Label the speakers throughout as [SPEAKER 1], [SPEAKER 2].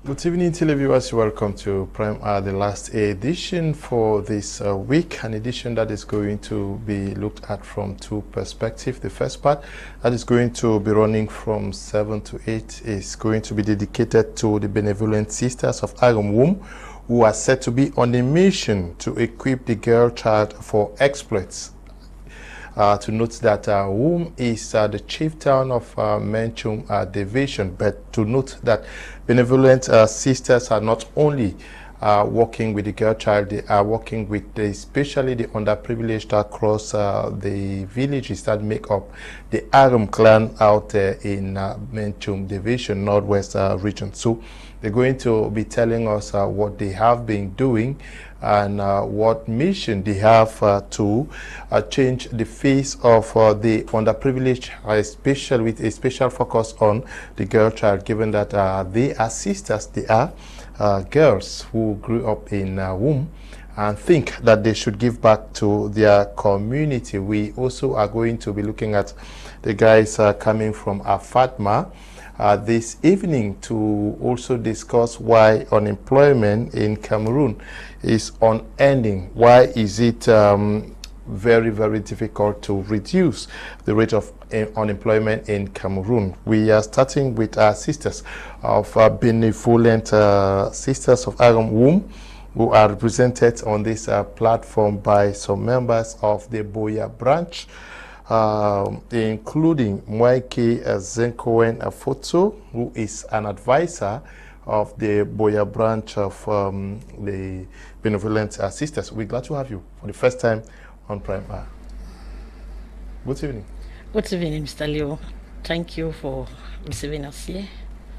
[SPEAKER 1] Good evening, televiewers. Welcome to Prime Hour, the last edition for this week, an edition that is going to be looked at from two perspectives. The first part that is going to be running from 7 to 8 is going to be dedicated to the benevolent sisters of Agam Womb, who are said to be on a mission to equip the girl child for exploits. To note that Womb is the chief town of Menchum division, but to note that benevolent sisters are not only working with the girl child, they are working with especially the underprivileged across the villages that make up the Aram clan out there in Menchum division, northwest region. So they're going to be telling us what they have been doing and what mission they have to change the face of the underprivileged, especially with a special focus on the girl child, given that they are sisters, they are girls who grew up in womb and think that they should give back to their community. We also are going to be looking at the guys coming from Fatma this evening to also discuss why unemployment in Cameroon is unending. Why is it very, very difficult to reduce the rate of unemployment in Cameroon? We are starting with our sisters of benevolent sisters of Agam Womb, who are represented on this platform by some members of the Boya branch, including Mwaike Zenkowen Afoto, who is an advisor of the Boya branch of the benevolent sisters. We're glad to have you for the first time on Prime Hour. Good evening.
[SPEAKER 2] Good evening, Mr. Leo. Thank you for receiving us here.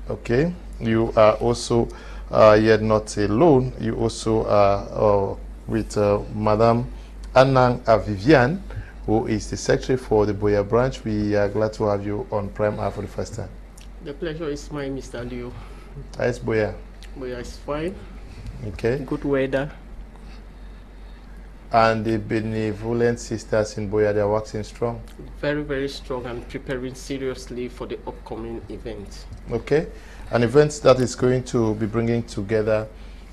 [SPEAKER 1] Okay. You are also yet not alone. You also are with Madame Anang Vivian, who is the secretary for the Boya branch. We are glad to have you on Prime Hour for the first time.
[SPEAKER 3] The pleasure is mine, Mr. Leo.
[SPEAKER 1] How is Boya?
[SPEAKER 3] Boya is fine.
[SPEAKER 1] Okay.
[SPEAKER 3] Good weather.
[SPEAKER 1] And the benevolent sisters in Boya, they are working strong?
[SPEAKER 3] Very, very strong and preparing seriously for the upcoming event.
[SPEAKER 1] Okay. An event that is going to be bringing together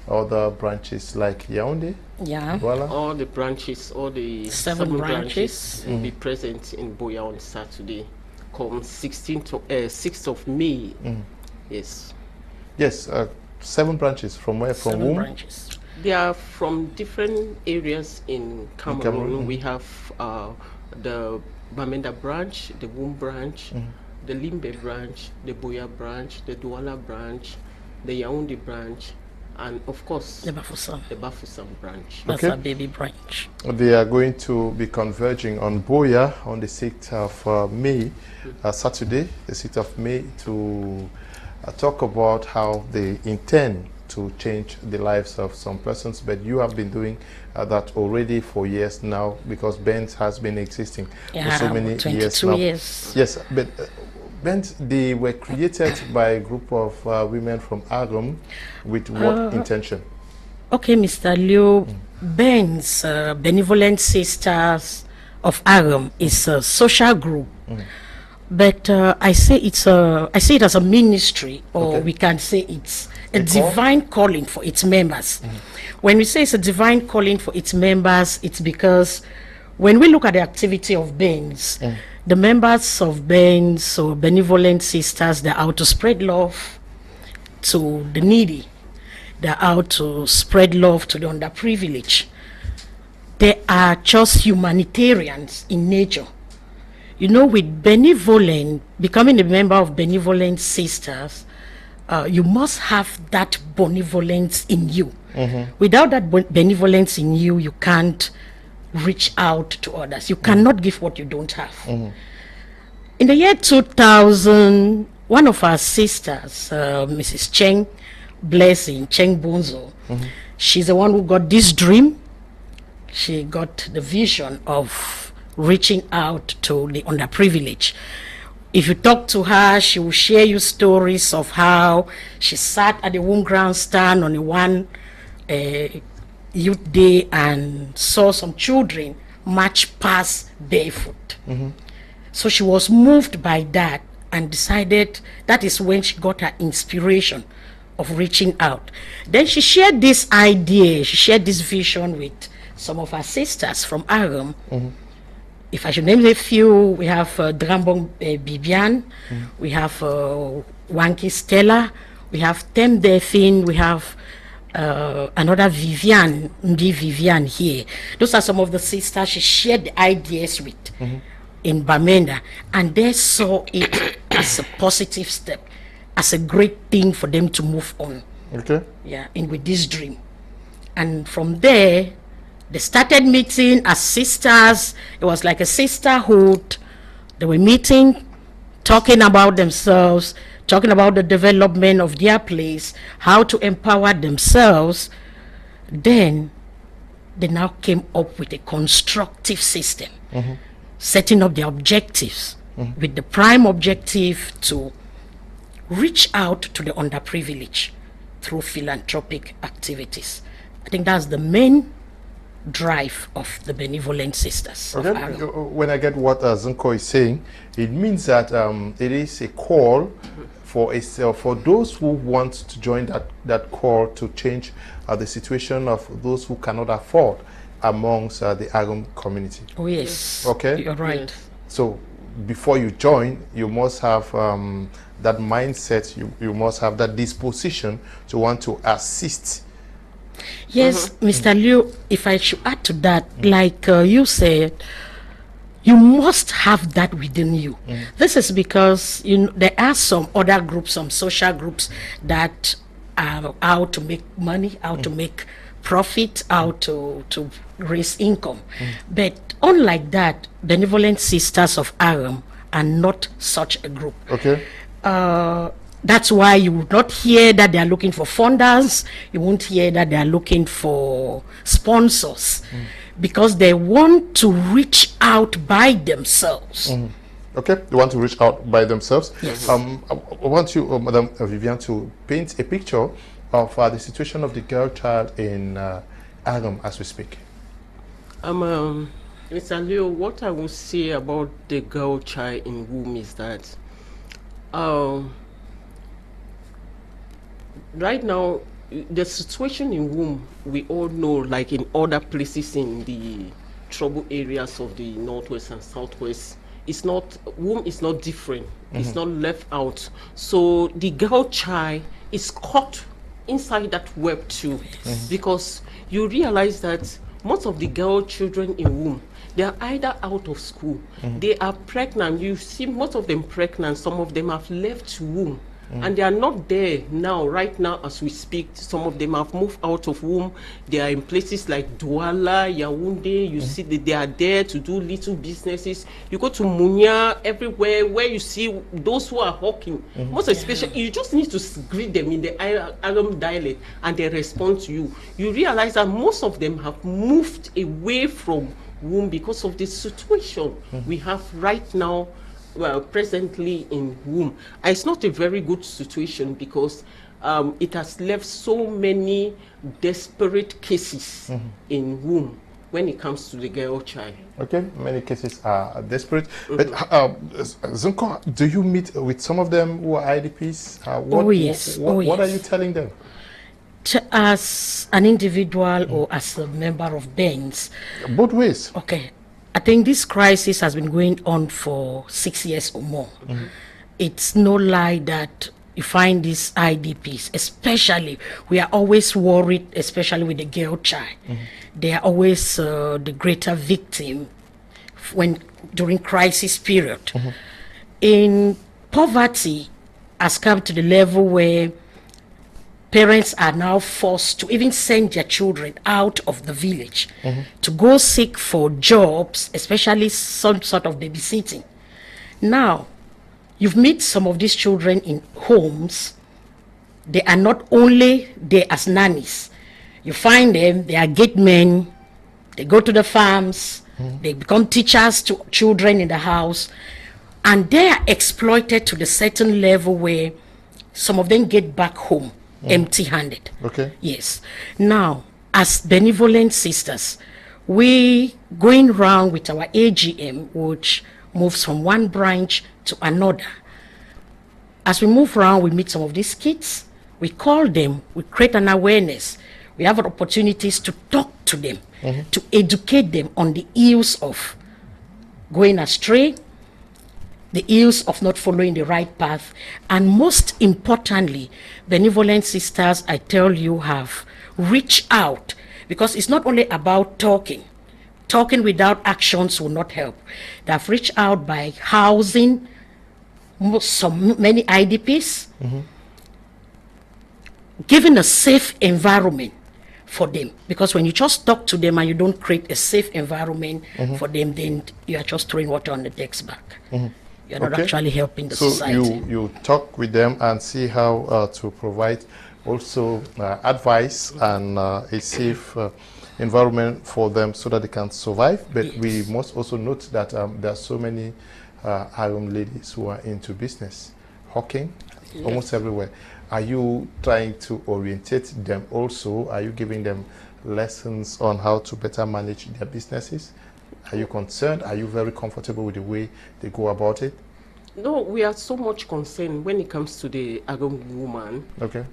[SPEAKER 1] other branches like Yaoundé?
[SPEAKER 2] Yeah.
[SPEAKER 1] Douala?
[SPEAKER 3] All the branches, all the
[SPEAKER 2] seven branches
[SPEAKER 3] will be present in Boya on Saturday, come 6th of May. Yes.
[SPEAKER 1] Yes, 7 branches. From where? From
[SPEAKER 2] Seven
[SPEAKER 1] whom?
[SPEAKER 2] branches.
[SPEAKER 3] They are from different areas in Cameroon. We have the Bamenda branch, the Womb branch, the Limbe branch, the Boya branch, the Douala branch, the Yaoundé branch, and of course
[SPEAKER 2] The Bafoussam.
[SPEAKER 3] the Bafoussam branch.
[SPEAKER 2] That's
[SPEAKER 1] Okay.
[SPEAKER 2] our baby branch.
[SPEAKER 1] They are going to be converging on Boya on the 6th of May, Saturday, the 6th of May, to talk about how they intend to change the lives of some persons. But you have been doing that already for years now, because Benz has been existing for so many
[SPEAKER 2] 22
[SPEAKER 1] years now.
[SPEAKER 2] years.
[SPEAKER 1] Yes, but Benz, they were created by a group of women from Agam with what intention?
[SPEAKER 2] Okay, Mr. Leo, Ben's Benevolent Sisters of Aram is a social group. But I say it as a ministry, or
[SPEAKER 1] Okay.
[SPEAKER 2] we can say it's a divine calling for its members. When we say it's a divine calling for its members, it's because when we look at the activity of Ben's, the members of Ben's or Benevolent Sisters, they're out to spread love to the needy. They're out to spread love to the underprivileged. They are just humanitarians in nature. You know, with benevolent, becoming a member of Benevolent Sisters, you must have that benevolence in you. Without that benevolence in you, you can't reach out to others. You cannot give what you don't have. In the year 2000, one of our sisters, Mrs. Cheng Blessing, Cheng Bonzo, she's the one who got this dream. She got the vision of reaching out to the underprivileged. If you talk to her, she will share you stories of how she sat at the Womb grandstand on one youth day and saw some children march past barefoot. So she was moved by that and decided that is when she got her inspiration of reaching out. Then she shared this idea, she shared this vision with some of her sisters from Aram. If I should name a few, we have Drambong Bibian, we have Wanki Stella, we have Tem Delphine, we have another Vivian, Ndi Vivian here. Those are some of the sisters she shared the ideas with in Bamenda, and they saw it as a positive step, as a great thing for them to move on.
[SPEAKER 1] Okay.
[SPEAKER 2] Yeah, in with this dream. And from there, they started meeting as sisters. It was like a sisterhood. They were meeting, talking about themselves, talking about the development of their place, how to empower themselves. Then they now came up with a constructive system, setting up their objectives, with the prime objective to reach out to the underprivileged through philanthropic activities. I think that's the main drive of the Benevolent Sisters.
[SPEAKER 1] Okay. When I get what Zunko is saying, it means that it is a call for those who want to join that call to change the situation of those who cannot afford amongst the Agum community.
[SPEAKER 2] Oh yes.
[SPEAKER 1] Okay.
[SPEAKER 2] You're right.
[SPEAKER 3] Yes.
[SPEAKER 1] So before you join, you must have that mindset. You must have that disposition to want to assist.
[SPEAKER 2] Yes, Mr. Liu, if I should add to that, like you said, you must have that within you. This is because there are some other groups, some social groups that are out to make money, out to make profit, out to raise income. But unlike that, Benevolent Sisters of Aram are not such a group.
[SPEAKER 1] Okay.
[SPEAKER 2] That's why you would not hear that they are looking for funders. You won't hear that they are looking for sponsors, because they want to reach out by themselves.
[SPEAKER 1] Okay, they want to reach out by themselves.
[SPEAKER 2] Yes.
[SPEAKER 1] I want you, Madam Vivian, to paint a picture of the situation of the girl child in Aram as we speak.
[SPEAKER 3] Mr. Leo, what I will say about the girl child in womb is that right now, the situation in womb, we all know, like in other places in the trouble areas of the Northwest and Southwest, womb is not different. It's not left out. So the girl child is caught inside that web too, because you realize that most of the girl children in womb, they are either out of school, they are pregnant. You see most of them pregnant, some of them have left womb. And they are not there now, right now as we speak. Some of them have moved out of womb. They are in places like Douala, Yaoundé. You see that they are there to do little businesses. You go to Munya, everywhere where you see those who are hawking. Most especially, you just need to greet them in the Aram dialect and they respond to you. You realize that most of them have moved away from womb because of the situation we have right now. Well, presently in womb. It's not a very good situation because it has left so many desperate cases in womb when it comes to the girl child.
[SPEAKER 1] Okay, many cases are desperate. But Zunko, do you meet with some of them who are IDPs?
[SPEAKER 2] Yes.
[SPEAKER 1] What are you telling them?
[SPEAKER 2] As an individual or as a member of BENS?
[SPEAKER 1] Both ways.
[SPEAKER 2] Okay. I think this crisis has been going on for 6 years or more. It's no lie that you find these IDPs, especially, we are always worried, especially with the girl child. They are always the greater victim during crisis period. In poverty has come to the level where parents are now forced to even send their children out of the village to go seek for jobs, especially some sort of babysitting. Now, you've met some of these children in homes. They are not only there as nannies. You find them, they are gate men, they go to the farms, they become teachers to children in the house, and they are exploited to the certain level where some of them get back home empty-handed.
[SPEAKER 1] Okay.
[SPEAKER 2] Yes. Now, as Benevolent Sisters, we going around with our AGM, which moves from one branch to another. As we move around, we meet some of these kids. We call them, we create an awareness. We have opportunities to talk to them, to educate them on the ills of going astray, the ills of not following the right path, and most importantly, benevolent sisters, I tell you, have reached out, because it's not only about talking. Talking without actions will not help. They have reached out by housing many IDPs, giving a safe environment for them, because when you just talk to them and you don't create a safe environment for them, then you are just throwing water on the duck's back. You're not actually helping the society.
[SPEAKER 1] So you talk with them and see how to provide also advice and a safe environment for them so that they can survive. But we must also note that there are so many young ladies who are into business, hawking, almost everywhere. Are you trying to orientate them also? Are you giving them lessons on how to better manage their businesses? Are you concerned? Are you very comfortable with the way they go about it?
[SPEAKER 3] No, we are so much concerned when it comes to the young woman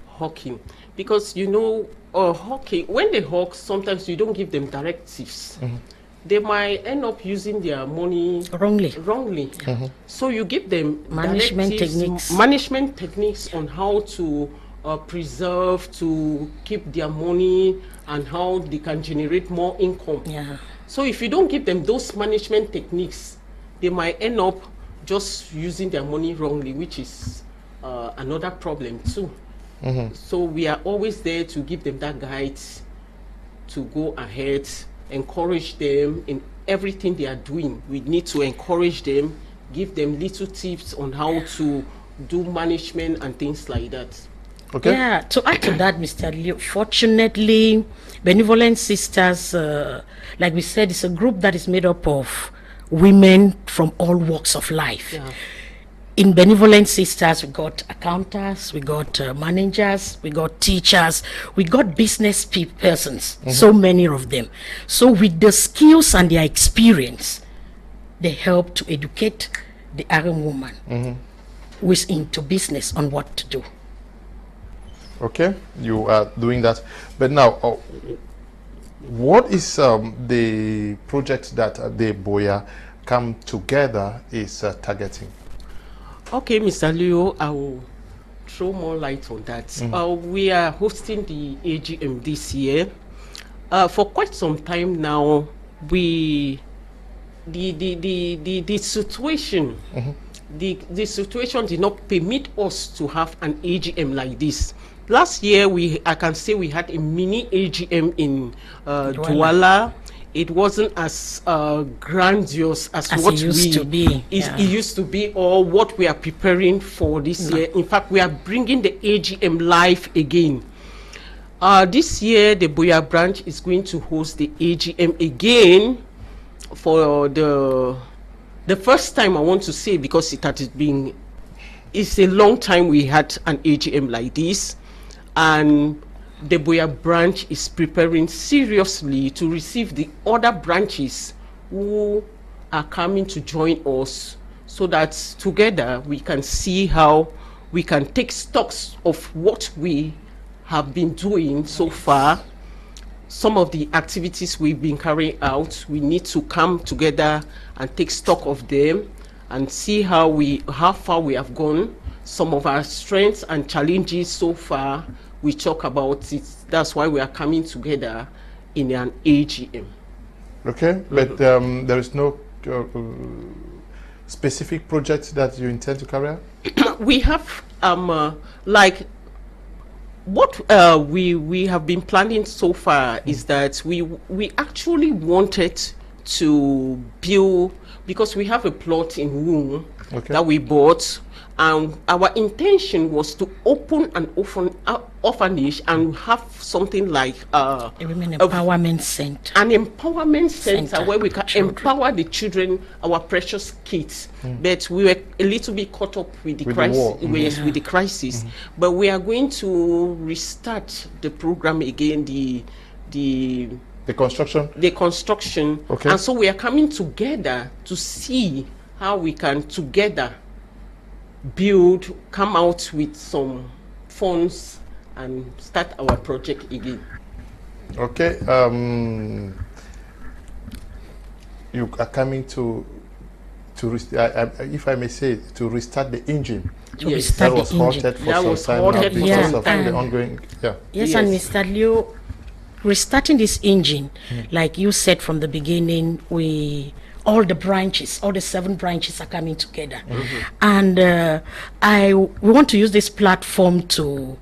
[SPEAKER 3] hawking, because you know, hawking, when they hawk, sometimes you don't give them directives. They might end up using their money wrongly. So you give them management techniques on how to preserve, to keep their money, and how they can generate more income. So if you don't give them those management techniques, they might end up just using their money wrongly, which is another problem too. So we are always there to give them that guide to go ahead, encourage them in everything they are doing. We need to encourage them, give them little tips on how to do management and things like that.
[SPEAKER 2] Yeah, to add to that, Mr. Leo, fortunately, Benevolent Sisters, like we said, it's a group that is made up of women from all walks of life. In Benevolent Sisters, we got accountants, we got managers, we got teachers, we got business persons, so many of them. So with the skills and their experience, they help to educate the young woman who is into business on what to do.
[SPEAKER 1] Okay, you are doing that. But now, what is the project that the Boya Come Together is targeting?
[SPEAKER 3] Okay, Mr. Leo, I will throw more light on that. We are hosting the AGM this year. For quite some time now, the situation, the situation did not permit us to have an AGM like this. Last year, I can say we had a mini AGM in Douala. It wasn't as grandiose as what
[SPEAKER 2] it used to be.
[SPEAKER 3] It used to be, or what we are preparing for this year. In fact, we are bringing the AGM live again. This year, the Boya branch is going to host the AGM again for the first time, I want to say, because it's a long time we had an AGM like this, and the Boya branch is preparing seriously to receive the other branches who are coming to join us, so that together we can see how we can take stocks of what we have been doing so far. Some of the activities we've been carrying out, we need to come together and take stock of them and see how far we have gone, some of our strengths and challenges so far. We talk about it. That's why we are coming together in an AGM. Okay,
[SPEAKER 1] but there is no specific project that you intend to carry out?
[SPEAKER 3] We have like what we have been planning so far is that we actually wanted to build, because we have a plot in Wung that we bought, and our intention was to open an orphanage and have something like
[SPEAKER 2] a women empowerment center.
[SPEAKER 3] An empowerment center where we can empower the children, our precious kids. But we were a little bit caught up with the crisis. With the crisis. But we are going to restart the program again, the
[SPEAKER 1] construction.
[SPEAKER 3] The construction. And so we are coming together to see how we can together come out with some funds and start our project again.
[SPEAKER 1] Okay. You are coming to if I may say, to restart the engine.
[SPEAKER 3] Yes.
[SPEAKER 1] That was halted for some time now because of the ongoing.
[SPEAKER 2] Yes, and Mr. Leo, restarting this engine, like you said from the beginning, all the branches, all the 7 branches are coming together, and we want to use this platform to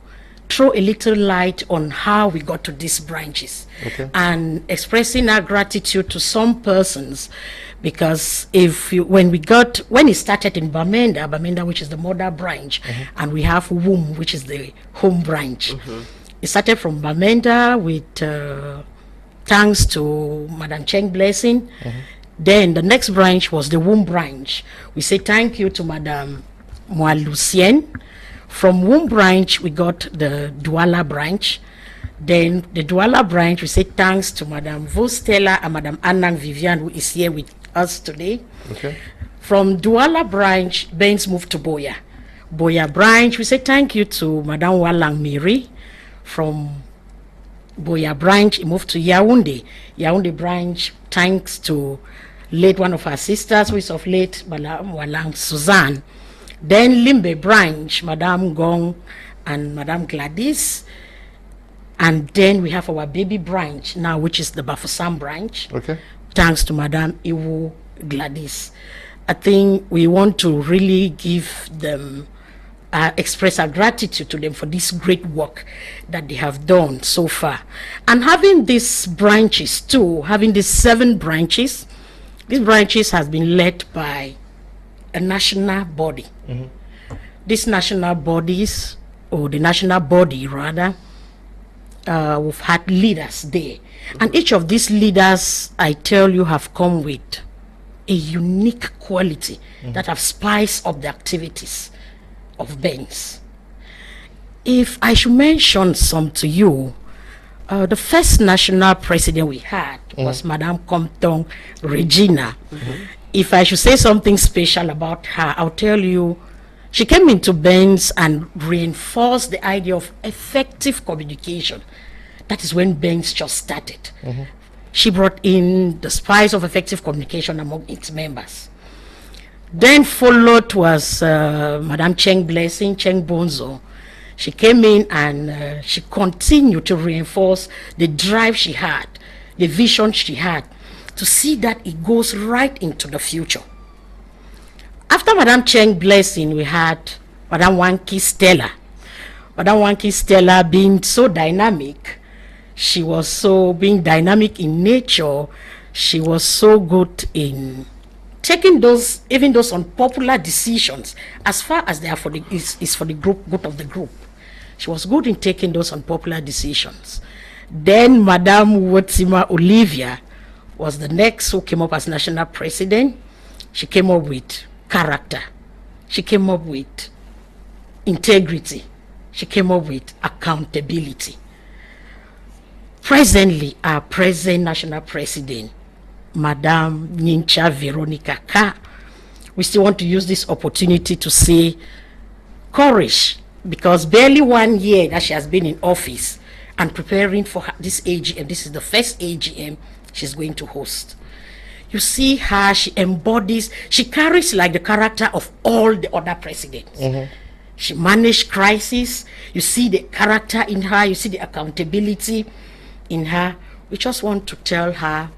[SPEAKER 2] throw a little light on how we got to these branches, and expressing our gratitude to some persons, because when it started in Bamenda, which is the mother branch, and we have Womb, which is the home branch. It started from Bamenda with thanks to Madam Cheng Blessing. Then the next branch was the Womb branch. We say thank you to Madam Moa Lucien. From Womb branch, we got the Douala branch. Then the Douala branch, we say thanks to Madam Vostella and Madam Anang Vivian, who is here with us today. From Douala branch, Baines moved to Boya. Boya branch, we say thank you to Madam Walang Miri. From Boya branch, it moved to Yaoundé. Yaoundé branch, thanks to one of our sisters, who is of late, Madam Walang Suzanne. Then Limbe branch, Madam Gong and Madam Gladys. And then we have our baby branch now, which is the Bafusam branch. Thanks to Madam Iwu Gladys. I think we want to really give them, express our gratitude to them for this great work that they have done so far. And having these branches too, having these 7 branches, these branches has been led by a national body. These national bodies, or the national body rather, we've had leaders there. And each of these leaders, I tell you, have come with a unique quality that have spiced up the activities of Benz. If I should mention some to you, the first national president we had was Madame Compton Regina. If I should say something special about her, I'll tell you, she came into Benz and reinforced the idea of effective communication. That is when Benz just started. She brought in the spice of effective communication among its members. Then followed was Madame Cheng Blessing, Cheng Bonzo. She came in and she continued to reinforce the drive she had, the vision she had, to see that it goes right into the future. After Madame Cheng Blessing, we had Madame Wanki Stella. Madame Wanki Stella being so dynamic, she was so being dynamic in nature, she was so good in taking those, even those unpopular decisions, as far as they are for the is for the group, good of the group. She was good in taking those unpopular decisions. Then Madame Wotsima Olivia was the next who came up as national president. She came up with character. She came up with integrity. She came up with accountability. Presently, our present national president, Madame Nincha Veronica Ka, we still want to use this opportunity to say courage, because barely 1 year that she has been in office and preparing for this AGM. This is the first AGM she's going to host. You see her, she embodies, she carries like the character of all the other presidents. She managed crisis. You see the character in her, you see the accountability in her. We just want to tell her,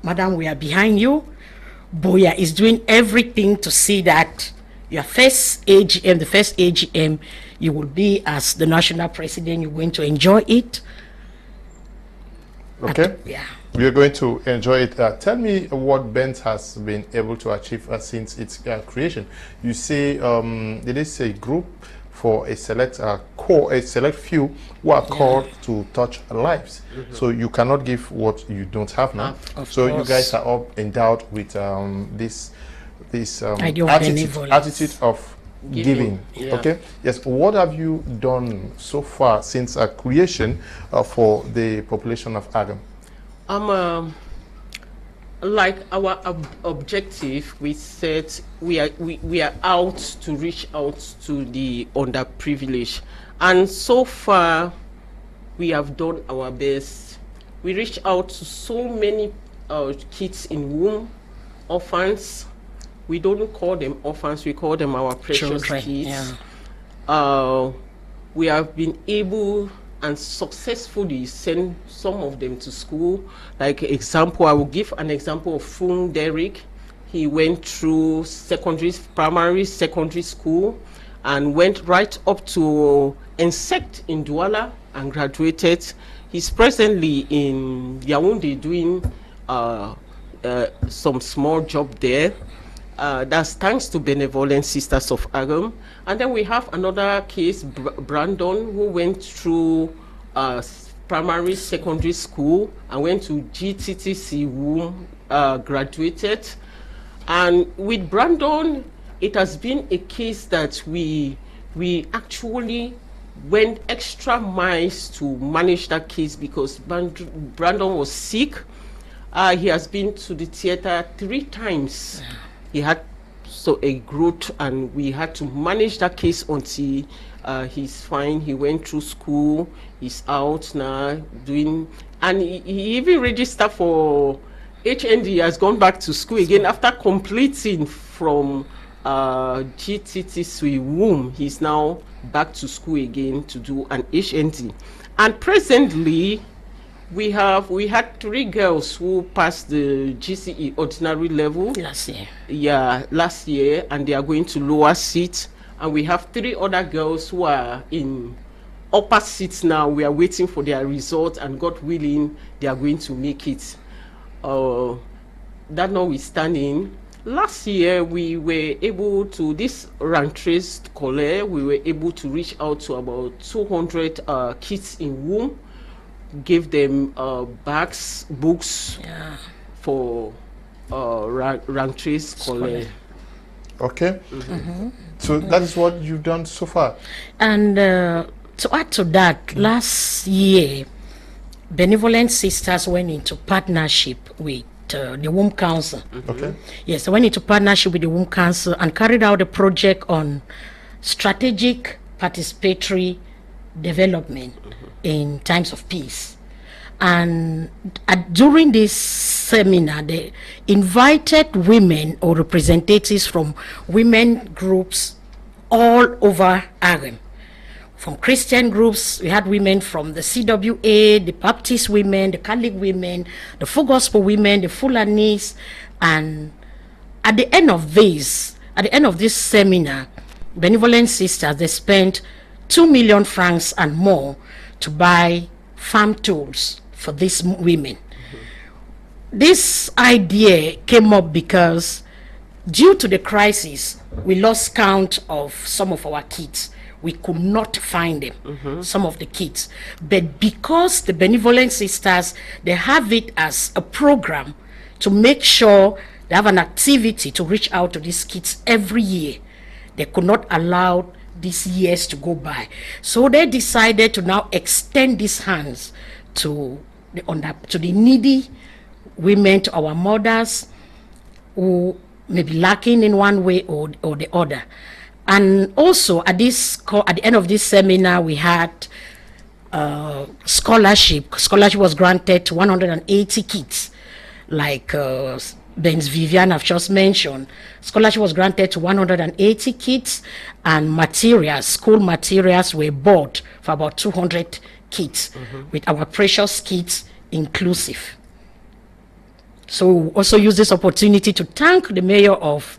[SPEAKER 2] Madam, we are behind you. Boya is doing everything to see that your first AGM, the first AGM, you will be as the national president. You're going to enjoy it.
[SPEAKER 1] Okay. We are going to enjoy it. Tell me what Benz has been able to achieve since its creation. You say it is a group for a select few who are called to touch lives. So you cannot give what you don't have now. So you guys are all endowed with this attitude of giving. Okay. Yes. What have you done so far since creation for the population of Agam? Like
[SPEAKER 3] our objective, we said we are out to reach out to the underprivileged, And so far, we have done our best. We reached out to so many kids in womb, orphans. We don't call them orphans, we call them our precious
[SPEAKER 2] Children,
[SPEAKER 3] kids.
[SPEAKER 2] yeah.
[SPEAKER 3] We have been able and successfully send some of them to school. Like example, I will give an example of Cedrick. He went through primary, secondary school, and went right up to Nsah in Douala and graduated. He's presently in Yaoundé doing some small job there. That's thanks to Benevolent Sisters of Agam. And then we have another case, Brandon, who went through primary, secondary school and went to GTTC, womb, graduated. And with Brandon, it has been a case that we actually went extra miles to manage that case because Brandon was sick. He has been to the theater 3 times. He had a growth, and we had to manage that case until he's fine. He went through school. He's out now doing, and he even registered for HND. He has gone back to school again after completing from GTTC womb. He's now back to school again to do an HND. And presently, we had 3 girls who passed the GCE ordinary level
[SPEAKER 2] Last year.
[SPEAKER 3] Yeah, last year, and they are going to lower seats. And we have 3 other girls who are in upper seats now. We are waiting for their results, and God willing, they are going to make it. That notwithstanding, last year we were able to, this rentrées scolaire, we were able to reach out to about 200 kids in womb, give them bags, books,
[SPEAKER 2] Yeah.
[SPEAKER 3] for rentrées scolaire.
[SPEAKER 1] Okay. So that is what you've done so far.
[SPEAKER 2] And to add to that, last year, Benevolent Sisters went into partnership with the Womb Council.
[SPEAKER 1] Okay.
[SPEAKER 2] Yes, they went into partnership with the Womb Council and carried out a project on strategic participatory development in times of peace. And during this seminar, they invited women or representatives from women groups all over Agam. From Christian groups, we had women from the CWA, the Baptist women, the Catholic women, the Full Gospel women, the Fulanis. And at the end of this seminar, Benevolent Sisters, they spent 2 million francs and more to buy farm tools for these women. This idea came up because due to the crisis, we lost count of some of our kids. We could not find them, some of the kids. But because the Benevolent Sisters, they have it as a program to make sure they have an activity to reach out to these kids every year. They could not allow these years to go by. So they decided to now extend these hands to the needy women, to our mothers who may be lacking in one way or the other. And also at the end of this seminar, we had scholarship. Scholarship was granted to 180 kids, like Ben's Vivian have just mentioned. Scholarship was granted to 180 kids, and materials, school materials were bought for about 200 kids, with our precious kids inclusive. So we also use this opportunity to thank the mayor of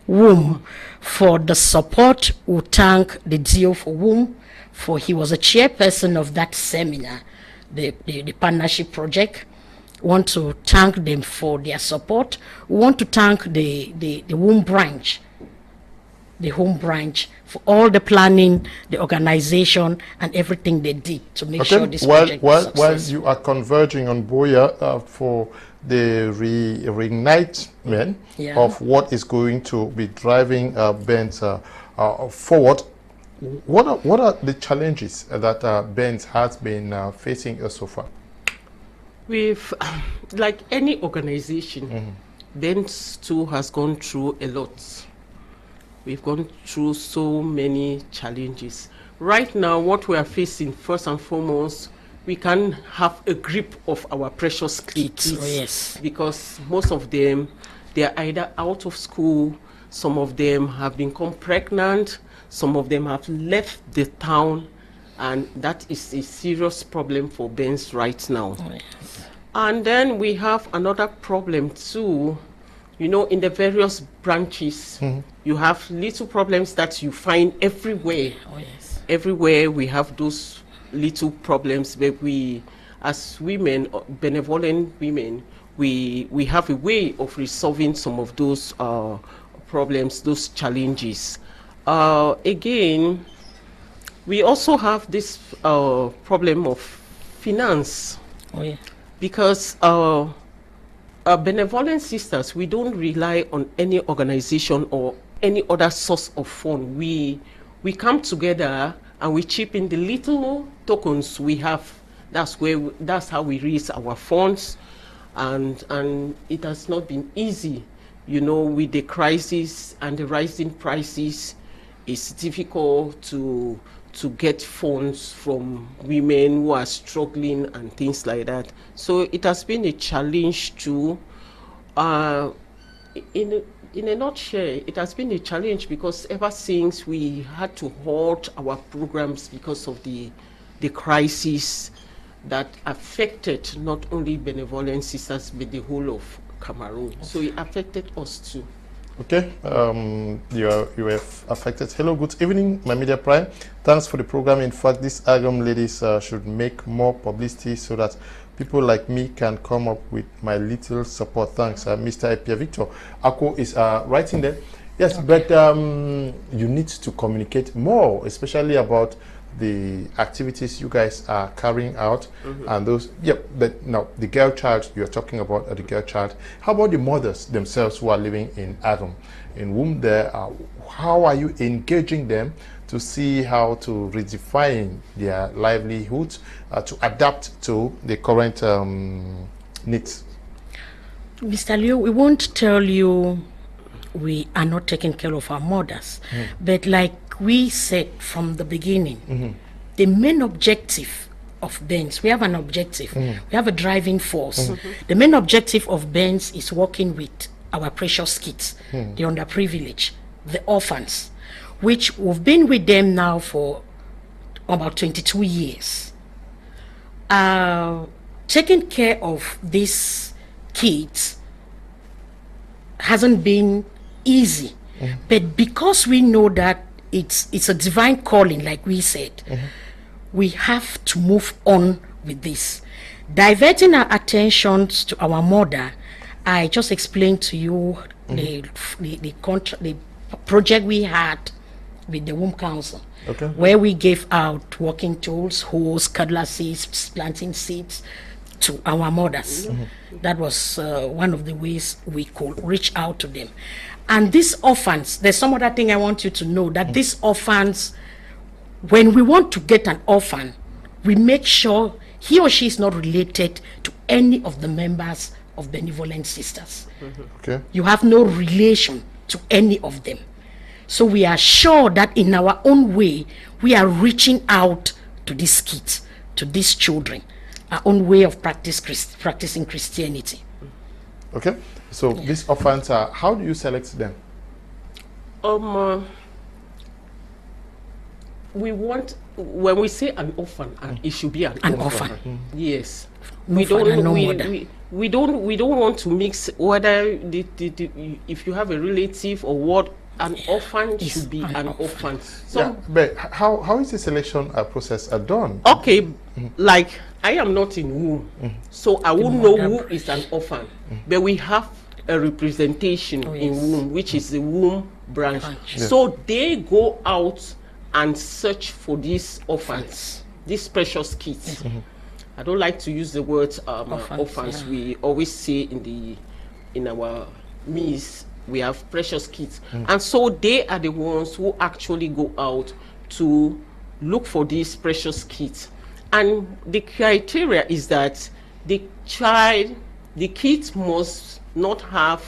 [SPEAKER 2] Womb for the support. We thank the DO for Womb, for he was a chairperson of that seminar, the partnership project. We want to thank them for their support. We want to thank the Womb branch, the home branch, for all the planning, the organization, and everything they did to make sure this project was successful.
[SPEAKER 1] While you are converging on Boya for the reignitement of what is going to be driving Benz forward, what are the challenges that Benz has been facing so far?
[SPEAKER 3] We've, like any organization, Benz too has gone through a lot. We've gone through so many challenges, right now, what we are facing, first and foremost, we can have a grip of our precious kids.
[SPEAKER 2] Oh, yes.
[SPEAKER 3] Because most of them, they are either out of school, some of them have become pregnant, some of them have left the town, and that is a serious problem for Benz right now.
[SPEAKER 2] Oh, yes.
[SPEAKER 3] And then we have another problem too. You know, in the various branches, you have little problems that you find everywhere.
[SPEAKER 2] Oh, yes.
[SPEAKER 3] Everywhere we have those little problems, but we, as women, benevolent women, we have a way of resolving some of those problems, those challenges. Again, we also have this problem of finance.
[SPEAKER 2] Oh, yeah.
[SPEAKER 3] Because benevolent sisters, we don't rely on any organization or any other source of fund. We come together and we chip in the little tokens we have. That's how we raise our funds, and it has not been easy, you know, with the crisis and the rising prices. It's difficult to get funds from women who are struggling and things like that. So it has been a challenge too. In a nutshell, it has been a challenge because ever since we had to halt our programs because of the crisis that affected not only benevolent sisters but the whole of Cameroon. So it affected us too.
[SPEAKER 1] Okay, you have affected. Hello, good evening, my media prime. Thanks for the program. In fact, these Agam ladies should make more publicity so that people like me can come up with my little support. Thanks, Mr. Epia Victor. Ako is writing there. Yes, okay. But you need to communicate more, especially about the activities you guys are carrying out, and those. Yeah, but now the girl child you're talking about, the girl child. How about the mothers themselves who are living in Adam, in whom there are? How are you engaging them to see how to redefine their livelihoods to adapt to the current needs?
[SPEAKER 2] Mr. Leo, we won't tell you we are not taking care of our mothers, but like we said from the beginning, the main objective of Benz, we have an objective, we have a driving force. The main objective of Benz is working with our precious kids, the underprivileged, the orphans, which we've been with them now for about 22 years. Taking care of these kids hasn't been easy, but because we know that it's a divine calling, like we said, we have to move on with this. Diverting our attentions to our mother, I just explained to you the project we had with the Womb Council, where we gave out working tools, hoes, cutlasses, planting seeds to our mothers. That was one of the ways we could reach out to them. And these orphans, there's some other thing I want you to know, that these orphans, when we want to get an orphan, we make sure he or she is not related to any of the members of Benevolent Sisters. You have no relation to any of them. So we are sure that in our own way, we are reaching out to these kids, to these children, our own way of practicing Christianity.
[SPEAKER 1] Okay, so these orphans, how do you select them?
[SPEAKER 3] We want, when we say an orphan, it should be an orphan. Yes. We don't want to mix whether if you have a relative or what. An orphan should be an orphan. So,
[SPEAKER 1] but how is the selection process done?
[SPEAKER 3] Okay, like I am not in womb, so I won't know who is an orphan. But we have a representation in womb, which is the womb branch. So they go out and search for these orphans, these precious kids. I don't like to use the word orphans. We always say in our means, we have precious kids, and so they are the ones who actually go out to look for these precious kids. And the criteria is that the kids must not have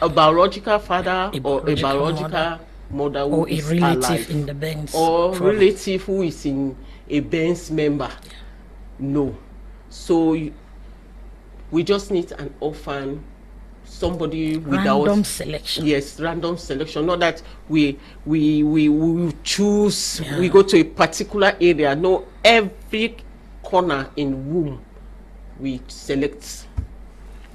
[SPEAKER 3] a biological father or a biological mother who
[SPEAKER 2] or a
[SPEAKER 3] is
[SPEAKER 2] relative
[SPEAKER 3] alive,
[SPEAKER 2] in the Benz,
[SPEAKER 3] or relative who is in a Benz member. No. So we just need an orphan, somebody without
[SPEAKER 2] random selection.
[SPEAKER 3] Yes, random selection. Not that we choose. We go to a particular area. No, every corner in womb we select,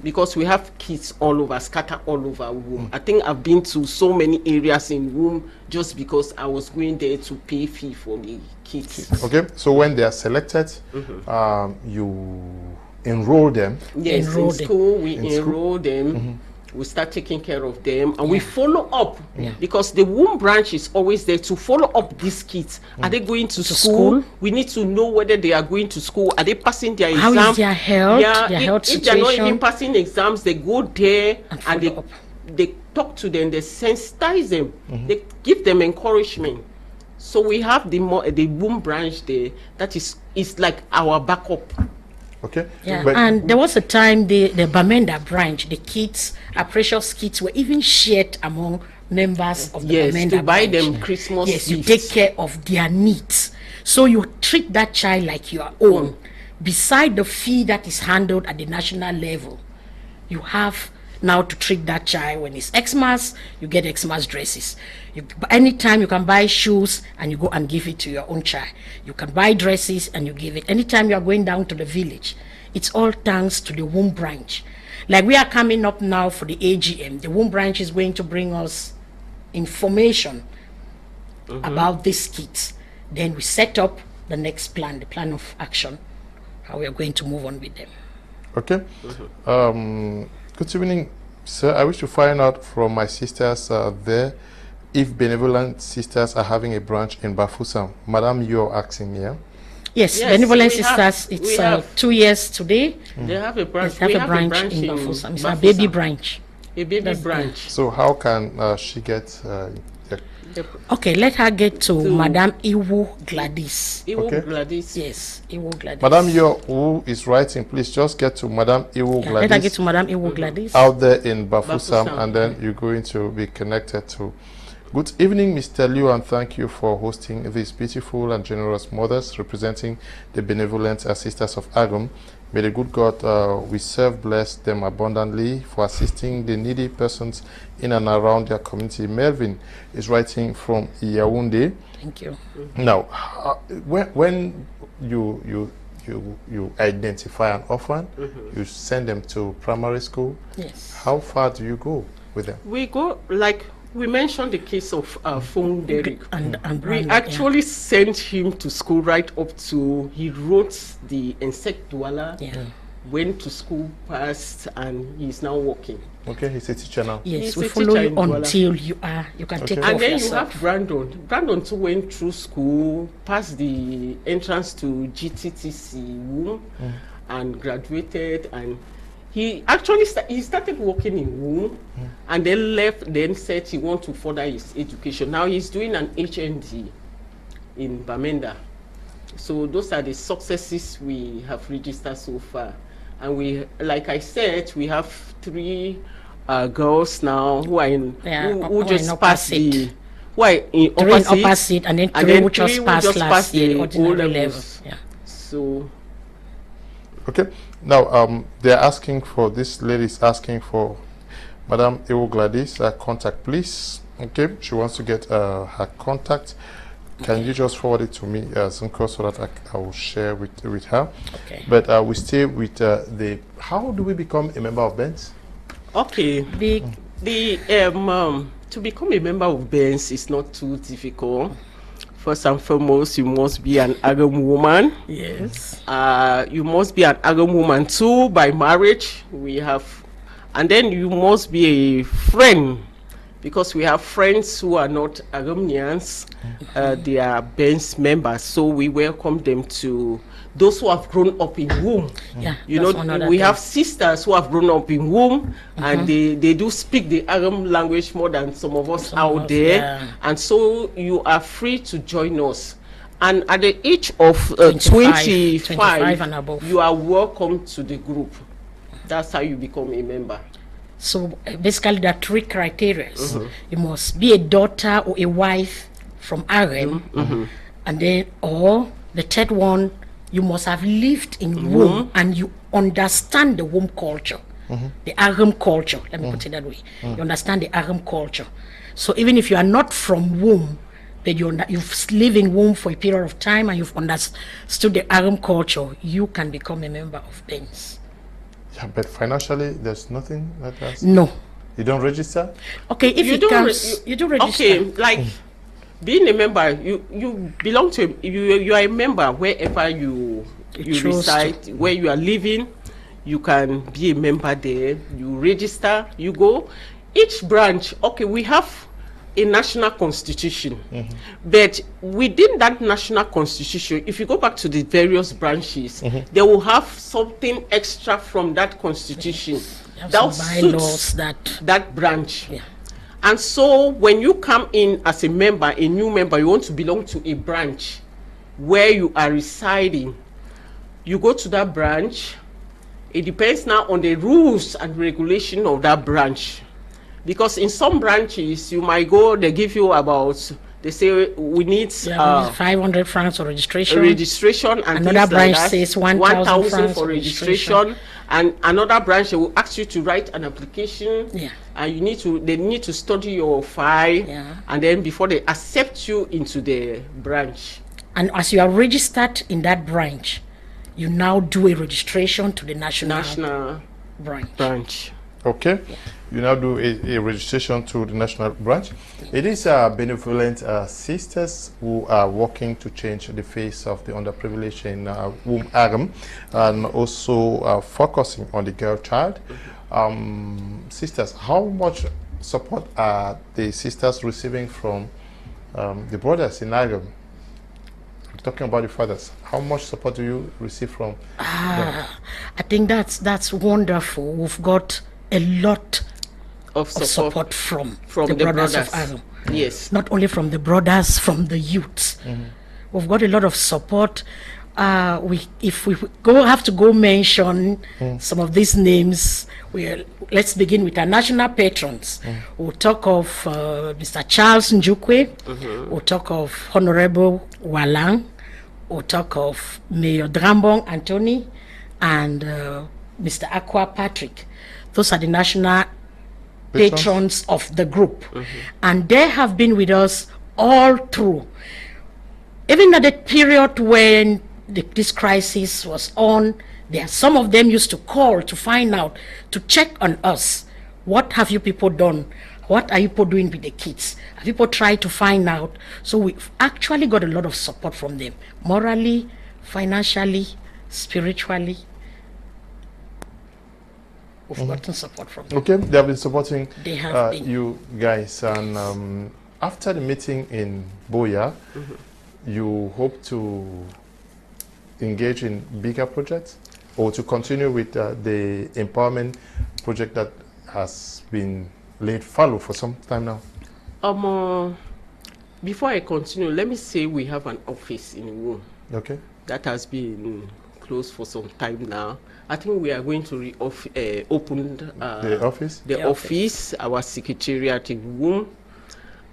[SPEAKER 3] because we have kids all over, scattered all over womb. I think I've been to so many areas in womb just because I was going there to pay fee for the kids.
[SPEAKER 1] Okay, so when they are selected, you enroll them.
[SPEAKER 3] Yes, in school we enroll them. We start taking care of them, and we follow up, because the womb branch is always there to follow up these kids. Are they going to school? We need to know whether they are going to school. Are they passing their exam?
[SPEAKER 2] How is their health? Their health
[SPEAKER 3] if
[SPEAKER 2] situation?
[SPEAKER 3] they're not even passing exams, they go there and they talk to them, they sensitize them, they give them encouragement. So we have the womb branch there. That is like our backup.
[SPEAKER 1] Okay.
[SPEAKER 2] Yeah, and there was a time the Bamenda branch, the kits, precious kits, were even shared among members of the Bamenda
[SPEAKER 3] to buy
[SPEAKER 2] branch.
[SPEAKER 3] them Christmas
[SPEAKER 2] gifts.
[SPEAKER 3] You
[SPEAKER 2] take care of their needs. So you treat that child like your own. Beside the fee that is handled at the national level, you have now to treat that child. When it's Xmas, you get Xmas dresses. Anytime you can buy shoes and you go and give it to your own child. You can buy dresses and you give it. Anytime you are going down to the village, it's all thanks to the womb branch. Like we are coming up now for the AGM, the womb branch is going to bring us information about these kids. Then we set up the next plan, the plan of action, how we are going to move on with them.
[SPEAKER 1] Okay. Good evening, sir. I wish to find out from my sisters there if benevolent sisters are having a branch in Bafoussam. Madam, you're asking me, yeah?
[SPEAKER 2] Yes, benevolent sisters, it's 2 years today.
[SPEAKER 3] They have a branch.
[SPEAKER 2] They have a branch in Bafoussam. It's a baby branch.
[SPEAKER 3] A baby branch.
[SPEAKER 1] So how can she get...
[SPEAKER 2] Okay, let her get to Madam Iwu Gladys.
[SPEAKER 3] Iwu Gladys.
[SPEAKER 2] Yes, Iwu Gladys.
[SPEAKER 1] Madam who is writing, please just get to Madam Iwu Gladys.
[SPEAKER 2] Let her get to Madam Iwu Gladys.
[SPEAKER 1] Out there in Bafoussam, and then you're going to be connected to. Good evening, Mr. Liu, and thank you for hosting these beautiful and generous mothers representing the benevolent sisters of Agum. May the good God we serve bless them abundantly for assisting the needy persons in and around their community. Melvin is writing from Yaoundé.
[SPEAKER 2] Thank you.
[SPEAKER 1] Now, when you identify an orphan, you send them to primary school.
[SPEAKER 2] Yes.
[SPEAKER 1] How far do you go with them?
[SPEAKER 3] We go, like we mentioned the case of Cedrick.
[SPEAKER 2] And
[SPEAKER 3] we actually sent him to school right up to, he wrote the Nsah Douala, went to school, passed, and he's now working.
[SPEAKER 1] Okay, he's a teacher now.
[SPEAKER 2] Yes, we follow you until you can take care of yourself.
[SPEAKER 3] And then you have Brandon. Brandon too went through school, passed the entrance to GTTC and graduated, and he actually started working in womb and then left, then said he wants to further his education. Now he's doing an HND in Bamenda. So those are the successes we have registered so far. And we, like I said, we have 3 girls now who are in, who just passed the, who are in
[SPEAKER 2] upper seat, and then 3 who just passed last year, the ordinary level. Yeah.
[SPEAKER 3] So.
[SPEAKER 1] Okay. Now, they're asking for, this lady is asking for Madam Iwu Gladys contact, please. Okay, she wants to get her contact. Can you just forward it to me, Zunko, so that I will share with her?
[SPEAKER 2] Okay.
[SPEAKER 1] But we stay with how do we become a member of BENS?
[SPEAKER 3] Okay. To become a member of BENS is not too difficult. First and foremost, you must be an Agum woman.
[SPEAKER 2] Yes.
[SPEAKER 3] You must be an Agum woman too by marriage. And then you must be a friend, because we have friends who are not Agumnians. They are BENS members, so we welcome them to those who have grown up in womb.
[SPEAKER 2] Yeah,
[SPEAKER 3] you know, we have sisters who have grown up in womb, and they do speak the Agum language more than some of us out there. Yeah. And so you are free to join us. And at the age of 25
[SPEAKER 2] and above,
[SPEAKER 3] you are welcome to the group. That's how you become a member.
[SPEAKER 2] So basically there are 3 criteria. You must be a daughter or a wife from Arem, and then, or the third one, you must have lived in womb and you understand the womb culture, the Arem culture. Let me put it that way. You understand the Arem culture. So even if you are not from womb, but you've lived in womb for a period of time and you've understood the Arem culture, you can become a member of BENS.
[SPEAKER 1] Yeah, but financially, there's nothing like that?
[SPEAKER 2] No.
[SPEAKER 1] You don't register?
[SPEAKER 2] Okay, if you do register.
[SPEAKER 3] Okay, like being a member, you belong to, you are a member wherever you reside, where you are living. You can be a member there. You register, you go. Each branch, okay, we have a national constitution, but within that national constitution, if you go back to the various branches, they will have something extra from that constitution that suits that branch. And so when you come in as a member, a new member, you want to belong to a branch where you are residing, you go to that branch. It depends now on the rules and regulation of that branch. Because in some branches, you might go, they give you about, they say we need
[SPEAKER 2] 500 francs for registration.
[SPEAKER 3] And
[SPEAKER 2] another branch
[SPEAKER 3] like
[SPEAKER 2] says 1,000 francs
[SPEAKER 3] for registration. And another branch, they will ask you to write an application. And they need to study your file. And then before they accept you into the branch.
[SPEAKER 2] And as you are registered in that branch, you now do a registration to the national branch.
[SPEAKER 1] Okay. You now do a registration to the national branch. It is benevolent sisters who are working to change the face of the underprivileged in womb Arem, and also focusing on the girl child. Sisters, how much support are the sisters receiving from the brothers in Arem? I'm talking about the fathers. How much support do you receive from them?
[SPEAKER 2] I think that's wonderful. We've got a lot of support from the brothers of Arem.
[SPEAKER 3] Yes.
[SPEAKER 2] Not only from the brothers, from the youths. We've got a lot of support. If we have to go mention some of these names, let's begin with our national patrons. We'll talk of Mr. Charles Njukwe. We'll talk of Honorable Walang. We'll talk of Mayor Drambong Anthony and Mr. Aqua Patrick. Those are the national patrons of the group, and they have been with us all through. Even at the period when this crisis was on, some of them used to call to find out, to check on us. What have you people done? What are you people doing with the kids? Have people tried to find out? So we've actually got a lot of support from them, morally, financially, spiritually. We've gotten support from them.
[SPEAKER 1] Okay, they have been supporting
[SPEAKER 2] you
[SPEAKER 1] guys. And after the meeting in Boya, you hope to engage in bigger projects or to continue with the empowerment project that has been laid fallow for some time now?
[SPEAKER 3] Before I continue, let me say we have an office in Ewane.
[SPEAKER 1] Okay.
[SPEAKER 3] That has been closed for some time now. I think we are going to open
[SPEAKER 1] the office?
[SPEAKER 3] The office, our secretariat in Ewane.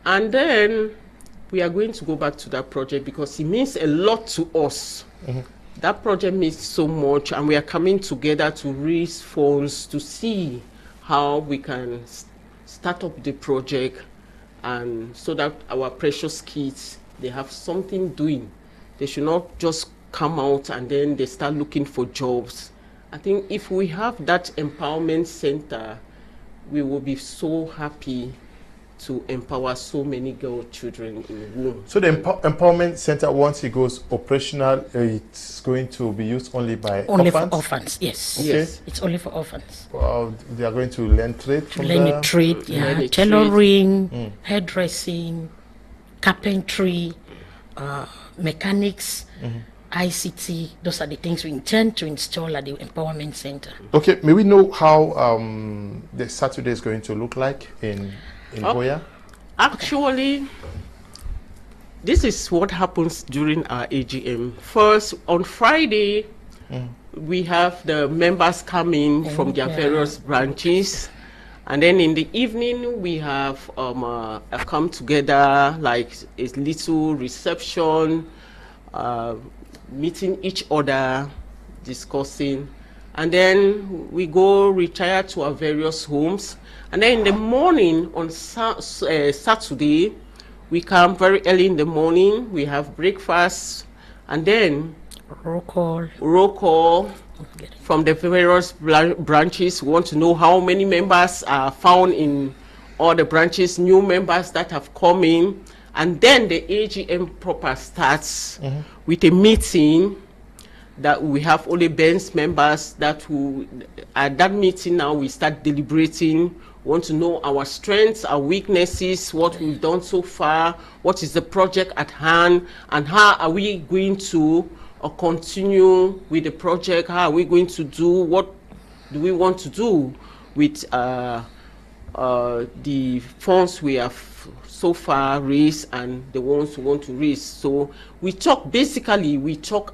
[SPEAKER 3] And then we are going to go back to that project because it means a lot to us. That project means so much, and we are coming together to raise funds to see how we can start up the project, and so that our precious kids, they have something doing. They should not just come out and then they start looking for jobs. I think if we have that empowerment center, we will be so happy to empower so many girl children in Womb.
[SPEAKER 1] So the empowerment center, once it goes operational, it's going to be used only by
[SPEAKER 2] only
[SPEAKER 1] orphans?
[SPEAKER 2] For orphans, yes.
[SPEAKER 1] Okay.
[SPEAKER 2] Yes, it's only for orphans.
[SPEAKER 1] Well, they are going to learn trade from
[SPEAKER 2] learn trade, tailoring, hairdressing, carpentry, mechanics, ICT. Those are the things we intend to install at the empowerment center.
[SPEAKER 1] Okay, may we know how the Saturday is going to look like in Boya?
[SPEAKER 3] Actually, this is what happens during our AGM. First, on Friday, we have the members coming from their various branches, And then in the evening, we have a come together, like a little reception, meeting each other, discussing. And then we go retire to our various homes. And then in the morning on Saturday, we come very early in the morning. We have breakfast, and then
[SPEAKER 2] roll call
[SPEAKER 3] from the various branches. We want to know how many members are found in all the branches, new members that have come in. And then the AGM proper starts with a meeting that we have only bench members that who at that meeting now we start deliberating. We want to know our strengths, our weaknesses, what we've done so far, what is the project at hand, and how are we going to continue with the project, how are we going to do, what do we want to do with the funds we have so far raised and the ones we want to raise. So we talk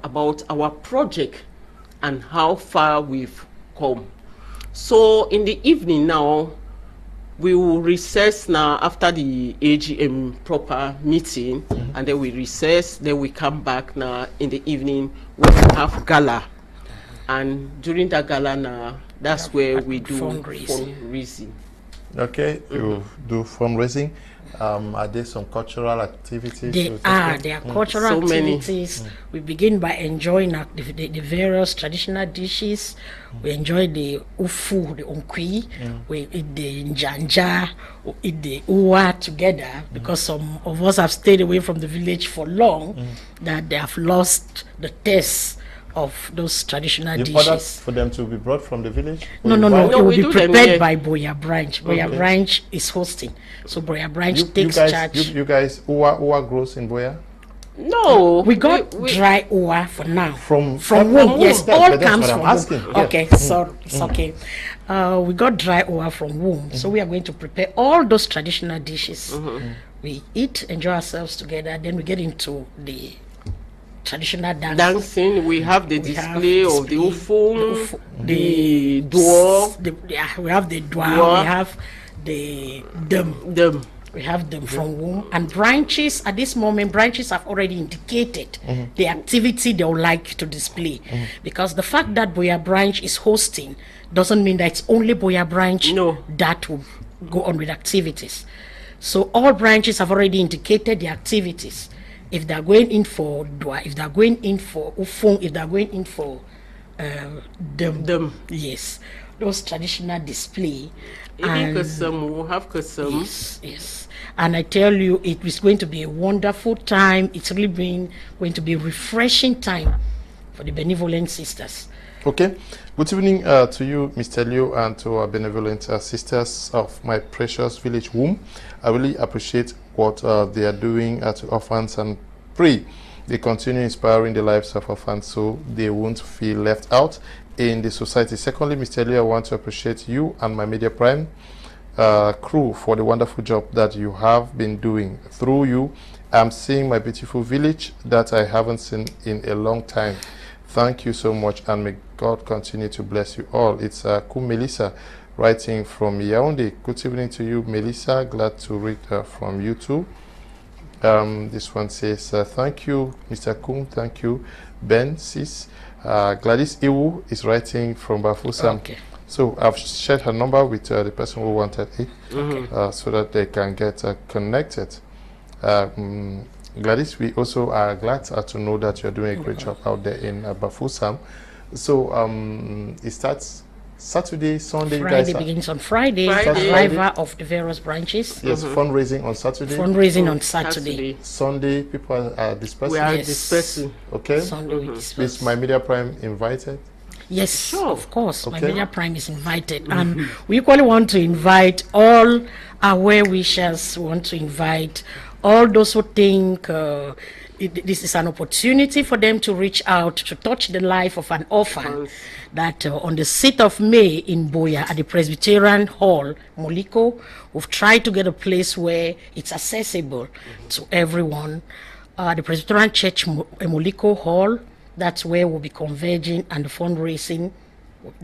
[SPEAKER 3] about our project and how far we've come. So in the evening now, we will recess now after the AGM proper meeting, and then we recess, then we come back now in the evening, we have gala. And during that gala now, that's where we do fundraising.
[SPEAKER 1] Okay, you do fundraising. Are there some cultural activities?
[SPEAKER 2] There are cultural activities. We begin by enjoying the various traditional dishes. We enjoy the ufu, the onkwi. We eat the njanja, we eat the uwa together, because some of us have stayed away from the village for long, that they have lost the taste of those traditional dishes.
[SPEAKER 1] For them to be brought from the village?
[SPEAKER 2] No, it will be prepared by Boya Branch. Boya Branch is hosting. So Boya Branch takes charge.
[SPEAKER 1] You guys, Uwa grows in Boya?
[SPEAKER 2] No. We got dry Uwa for now. From womb. Yes, all comes from womb. Okay, so it's okay. We got dry Uwa from womb. So we are going to prepare all those traditional dishes. We eat, enjoy ourselves together, then we get into the traditional
[SPEAKER 3] dancing. We have the display of the ufung, the dua.
[SPEAKER 2] We have the dua. We have the dem. We have them from womb. And branches, at this moment, branches have already indicated the activity they would like to display. Because the fact that Boya Branch is hosting doesn't mean that it's only Boya Branch that will go on with activities. So all branches have already indicated the activities. If they're going in for dua, if they're going in for ufung, if they're going in for dem, yes, those traditional display.
[SPEAKER 3] Even kasam, we'll have kasam.
[SPEAKER 2] Yes. And I tell you, it is going to be a wonderful time. It's really going to be a refreshing time for the benevolent sisters.
[SPEAKER 1] Okay. Good evening to you, Mr. Liu, and to our benevolent sisters of my precious village womb. I really appreciate what they are doing to orphans, and pray they continue inspiring the lives of orphans so they won't feel left out in the society. Secondly, Mr. Liu, I want to appreciate you and my Media Prime crew for the wonderful job that you have been doing. Through you, I'm seeing my beautiful village that I haven't seen in a long time. Thank you so much, and may God continue to bless you all. It's Kum Melissa writing from Yaoundé. Good evening to you, Melissa. Glad to read from you too. This one says, thank you, Mr. Kum. Thank you, Ben, Sis. Gladys Iwu is writing from Bafusam. Okay. So I've shared her number with the person who wanted it, so that they can get connected. Gladys, we also are glad to know that you're doing a great job out there in Bafusam. So it starts Saturday, Sunday.
[SPEAKER 2] Friday begins on Friday. Arrival of the various branches.
[SPEAKER 1] Yes, fundraising on Saturday.
[SPEAKER 2] Fundraising on Saturday.
[SPEAKER 1] Sunday, people are dispersing.
[SPEAKER 3] We are dispersing.
[SPEAKER 1] Okay.
[SPEAKER 2] Sunday we disperse.
[SPEAKER 1] Is my Media Prime invited?
[SPEAKER 2] Yes, sure. Of course. Okay. My Media Prime is invited. And we equally want to invite all our well-wishers. We want to invite all those who think this is an opportunity for them to reach out to touch the life of an orphan. That on the 6th of May in Boya at the Presbyterian Hall, Moliko, we've tried to get a place where it's accessible to everyone. The Presbyterian Church Moliko Hall, that's where we'll be converging, and the fundraising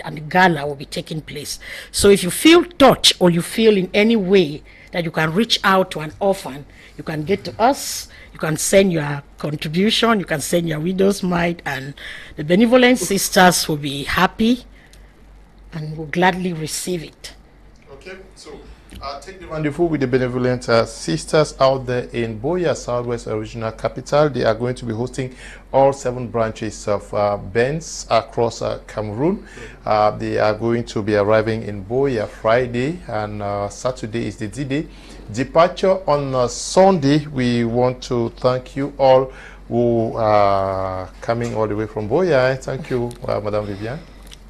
[SPEAKER 2] and the gala will be taking place. So if you feel touched or you feel in any way that you can reach out to an orphan, you can get to us, you can send your contribution, you can send your widow's mite, and the benevolent sisters will be happy and will gladly receive it.
[SPEAKER 1] Okay, so take the rendezvous with the benevolent sisters out there in Buea, Southwest Regional Capital. They are going to be hosting all 7 branches of Benz across Cameroon. They are going to be arriving in Buea Friday, and Saturday is the D-Day. Departure on Sunday. We want to thank you all who are coming all the way from Buea. Thank you, Madame Vivian.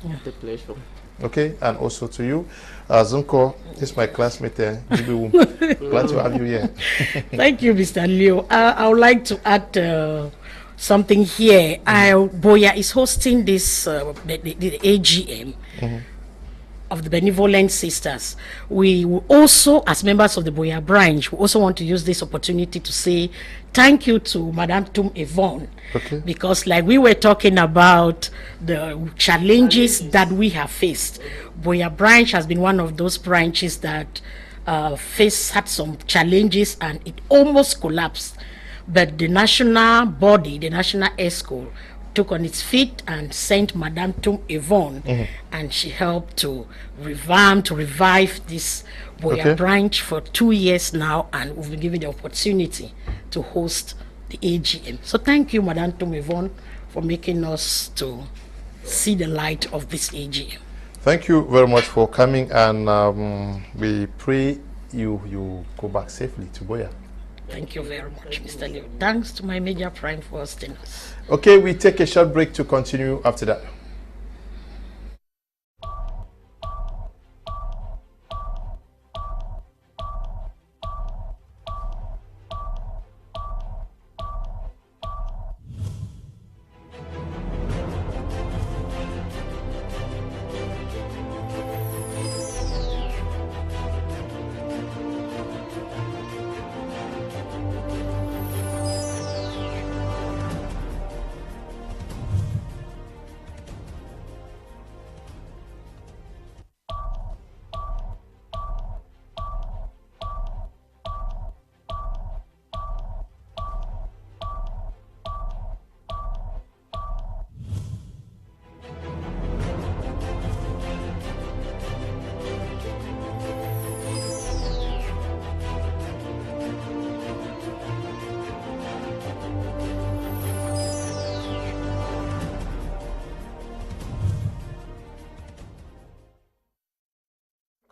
[SPEAKER 3] It's a pleasure.
[SPEAKER 1] Okay, and also to you, Zunko, this is my classmate. Glad to have you here.
[SPEAKER 2] Thank you, Mr. Leo. I would like to add something here. Buea is hosting this the AGM of the benevolent sisters. We also, as members of the Buea branch, we also want to use this opportunity to say thank you to Madame Ewane, because like we were talking about the challenges that we have faced, Buea branch has been one of those branches that had some challenges and it almost collapsed. But the national body, the national ESCO, took on its feet and sent Madame Ewane, and she helped to revive this Buea branch for 2 years now, and we've been given the opportunity to host the AGM. So thank you, Madame Ewane, for making us to see the light of this AGM.
[SPEAKER 1] Thank you very much for coming, and we pray you go back safely to Buea.
[SPEAKER 2] Thank you very much, Mr. Leo. Thanks to my Media Prime for hosting us.
[SPEAKER 1] Okay, we take a short break to continue after that.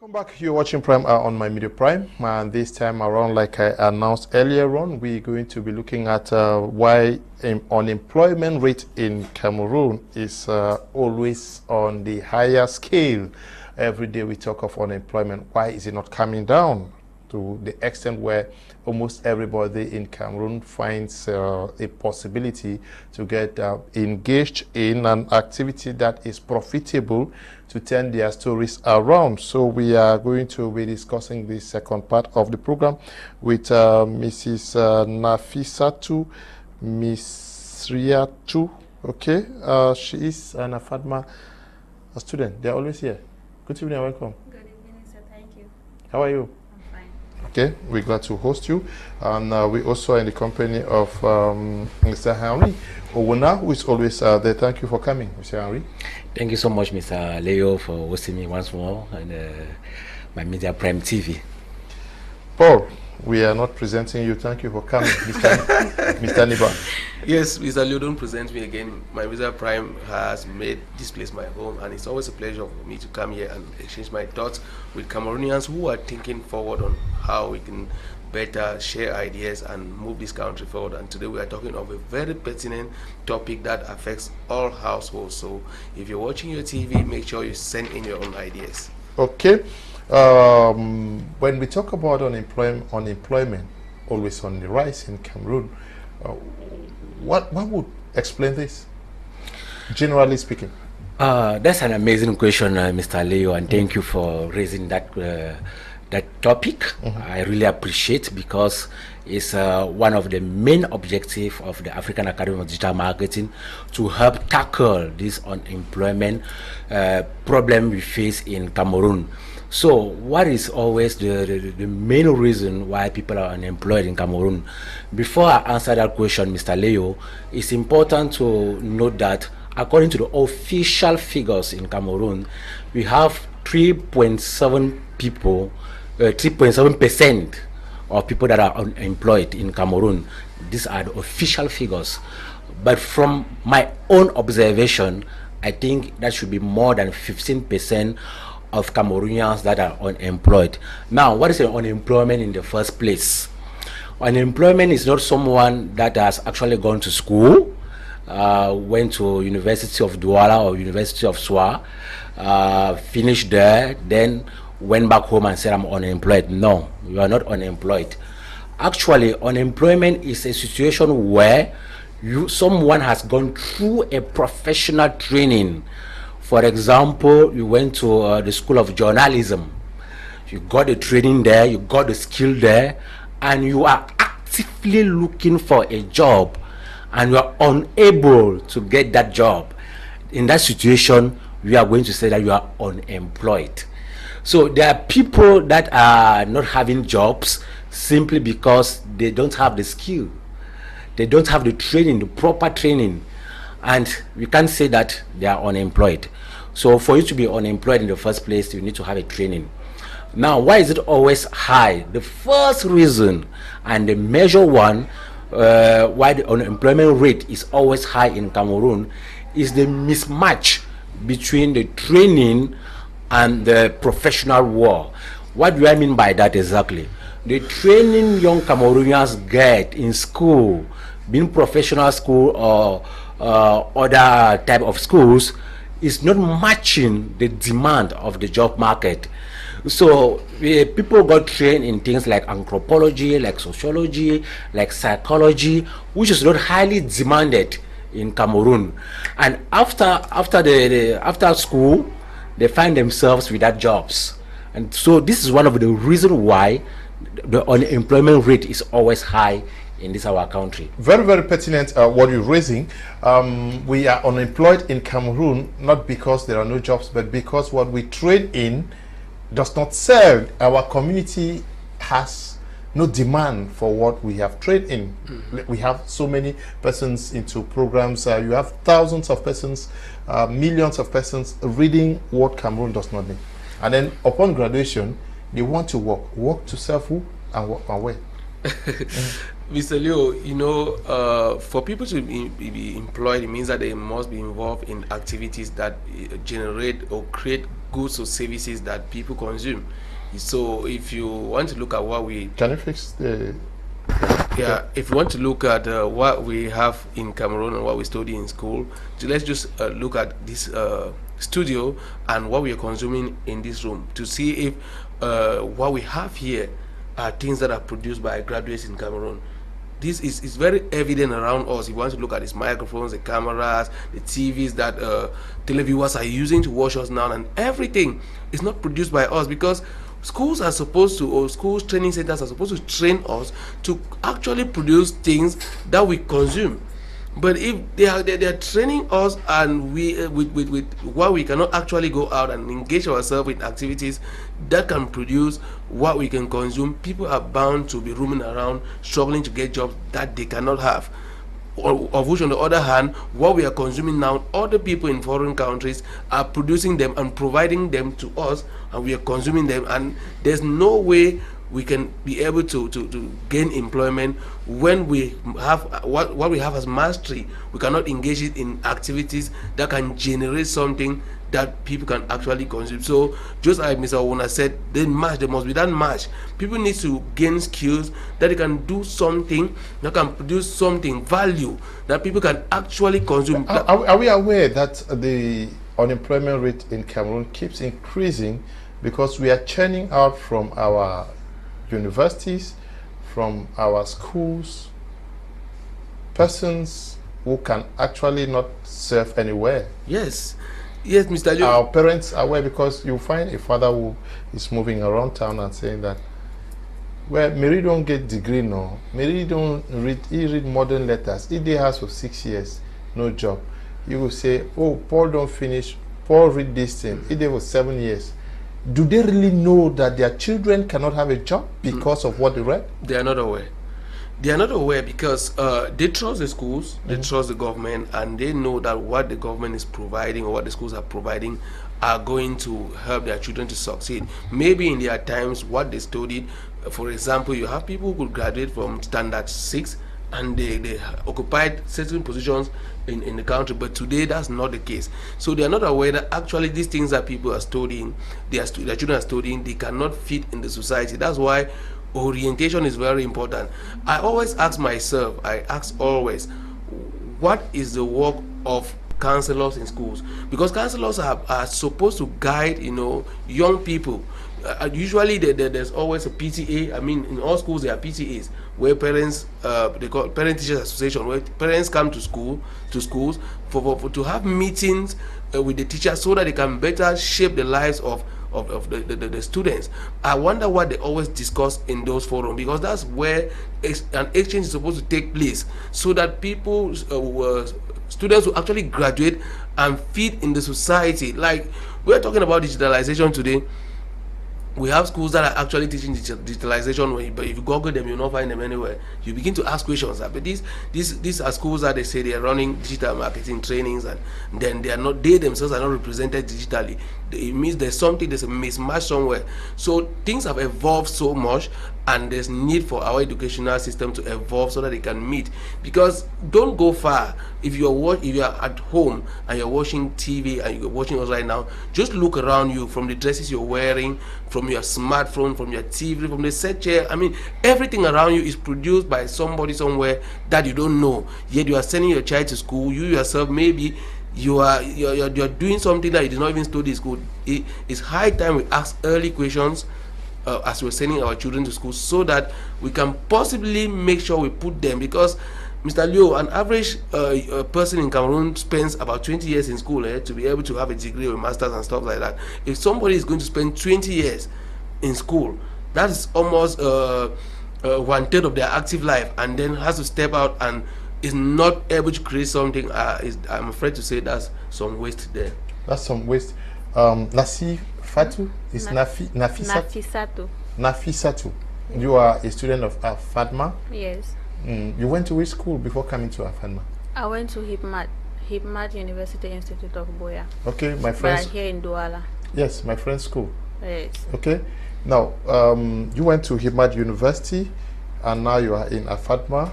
[SPEAKER 1] Welcome back. You're watching Prime on my Media Prime, and this time around, like I announced earlier on, we're going to be looking at why unemployment rate in Cameroon is always on the higher scale. Every day we talk of unemployment. Why is it not coming down to the extent where almost everybody in Cameroon finds a possibility to get engaged in an activity that is profitable to turn their stories around? So we are going to be discussing the second part of the program with Mrs. Nafissatou Misriyatou. Okay, she is an Afadma student. They're always here. Good evening and welcome.
[SPEAKER 4] Good evening, sir. Thank you.
[SPEAKER 1] How are you?
[SPEAKER 4] I'm fine.
[SPEAKER 1] Okay, we're glad to host you. And we also are in the company of Mr. Henry Owona, who is always there. Thank you for coming, Mr. Henry.
[SPEAKER 5] Thank you so much, Mr. Leo, for hosting me once more on my Media Prime TV.
[SPEAKER 1] Paul, we are not presenting you. Thank you for coming, Mr. Niba.
[SPEAKER 6] Yes, Mr. Leo, don't present me again. My Media Prime has made this place my home, and it's always a pleasure for me to come here and exchange my thoughts with Cameroonians who are thinking forward on how we can better share ideas and move this country forward. And today we are talking of a very pertinent topic that affects all households. So if you're watching your TV, make sure you send in your own ideas.
[SPEAKER 1] Okay. When we talk about unemployment always on the rise in Cameroon, what would explain this, generally speaking?
[SPEAKER 5] That's an amazing question, Mr. Leo, and thank you for raising that that topic. I really appreciate, because it's one of the main objectives of the African Academy of Digital Marketing, to help tackle this unemployment problem we face in Cameroon. So what is always the main reason why people are unemployed in Cameroon? Before I answer that question, Mr. Leo, it's important to note that according to the official figures in Cameroon, we have 3.7% of people that are unemployed in Cameroon. These are the official figures. But from my own observation, I think that should be more than 15% of Cameroonians that are unemployed. Now, what is unemployment in the first place? Unemployment is not someone that has actually gone to school, went to University of Douala or University of Nsah, finished there, then went back home and said, I'm unemployed. No, you are not unemployed. Actually, unemployment is a situation where someone has gone through a professional training. For example, you went to the School of Journalism. You got the training there, you got the skill there, and you are actively looking for a job, and you are unable to get that job. In that situation, we are going to say that you are unemployed. So there are people that are not having jobs simply because they don't have the skill. They don't have the training, the proper training. And we can't say that they are unemployed. So for you to be unemployed in the first place, you need to have a training. Now, why is it always high? The first reason and the major one why the unemployment rate is always high in Cameroon is the mismatch between the training and the professional world. What do I mean by that exactly? The training young Cameroonians get in school, being professional school or other type of schools, is not matching the demand of the job market. So people got trained in things like anthropology, like sociology, like psychology, which is not highly demanded in Cameroon. And after school, they find themselves without jobs. And so this is one of the reasons why the unemployment rate is always high in this our country.
[SPEAKER 1] Very, very pertinent what you're raising. We are unemployed in Cameroon not because there are no jobs, but because what we trade in does not serve. Our community has no demand for what we have trained in. We have so many persons into programs. You have thousands of persons, millions of persons reading what Cameroon does not need. And then upon graduation, they want to work to serve who and work and where.
[SPEAKER 6] Mr. Leo, you know, for people to be employed, it means that they must be involved in activities that generate or create goods or services that people consume. So if you want to look at what we...
[SPEAKER 1] Can you fix the...
[SPEAKER 6] Yeah, if you want to look at what we have in Cameroon and what we study in school, let's just look at this studio and what we are consuming in this room to see if what we have here are things that are produced by graduates in Cameroon. This is very evident around us. If you want to look at these microphones, the cameras, the TVs that televiewers are using to watch us now, and everything is not produced by us, because schools are supposed to, or schools training centers are supposed to train us to actually produce things that we consume. But if they are training us and we with what we cannot actually go out and engage ourselves in activities that can produce what we can consume, people are bound to be roaming around struggling to get jobs that they cannot have. Of which, on the other hand, what we are consuming now, other people in foreign countries are producing them and providing them to us, and we are consuming them, and there's no way we can be able to gain employment when we have what we have as mastery. We cannot engage it in activities that can generate something that people can actually consume. So just like Mr. Owona said, there must be that match. People need to gain skills that they can do something that can produce something value that people can actually consume.
[SPEAKER 1] Are we aware that the unemployment rate in Cameroon keeps increasing because we are churning out from our universities, from our schools, persons who can actually not serve anywhere?
[SPEAKER 6] Yes. Yes, Mr. Leo.
[SPEAKER 1] Our parents are aware, because you find a father who is moving around town and saying that, well, Mary don't get degree no. Mary don't read, he read modern letters. He did house for 6 years, no job. You will say, oh, Paul don't finish, Paul read this thing, he did for 7 years. Do they really know that their children cannot have a job because of what they read?
[SPEAKER 6] They are not aware. They are not aware because they trust the schools, they trust the government, and they know that what the government is providing or what the schools are providing are going to help their children to succeed. Maybe in their times, what they studied, for example, you have people who could graduate from standard 6 and they occupied certain positions in the country, but today that's not the case. So they are not aware that actually these things that people are studying, their children are studying, they cannot fit in the society. That's why orientation is very important. I always ask myself, I ask always, what is the work of counselors in schools? Because counselors are supposed to guide, young people. Usually there's always a PTA. I mean, in all schools there are PTAs where parents, they call parent teachers association, where parents come to schools to have meetings with the teachers so that they can better shape the lives of the students. I wonder what they always discuss in those forums, because that's where an exchange is supposed to take place, so that people, students will actually graduate and fit in the society. Like, we're talking about digitalization today. We have schools that are actually teaching digitalization, but if you Google them, you'll not find them anywhere. You begin to ask questions. But these are schools that they say they are running digital marketing trainings, and then they themselves are not represented digitally. It means there's a mismatch somewhere. So things have evolved so much, and there's need for our educational system to evolve so that they can meet. Because don't go far. If you are at home and you're watching TV and you're watching us right now, just look around you, from the dresses you're wearing, from your smartphone, from your TV, from the set chair. I mean, everything around you is produced by somebody somewhere that you don't know. Yet you are sending your child to school. You yourself, maybe you're doing something that you did not even study in school. It's high time we ask early questions as we're sending our children to school, so that we can possibly make sure we put them. Because Mr. Leo, an average person in Cameroon spends about 20 years in school to be able to have a degree or a master's and stuff like that. If somebody is going to spend 20 years in school, that is almost 1/3 of their active life, and then has to step out and is not able to create something. I'm afraid to say that's some waste there.
[SPEAKER 1] That's some waste. Misriyatou is
[SPEAKER 4] Nafissatou.
[SPEAKER 1] Nafissatou. You are a student of Afadma.
[SPEAKER 4] Yes.
[SPEAKER 1] You went to which school before coming to Afadma?
[SPEAKER 4] I went to Hipmat University Institute of Boya.
[SPEAKER 1] Okay, my friends.
[SPEAKER 4] Right here in Douala.
[SPEAKER 1] Yes, my friend's school.
[SPEAKER 4] Yes.
[SPEAKER 1] Okay. Now, you went to Hipmat University, and now you are in Afadma.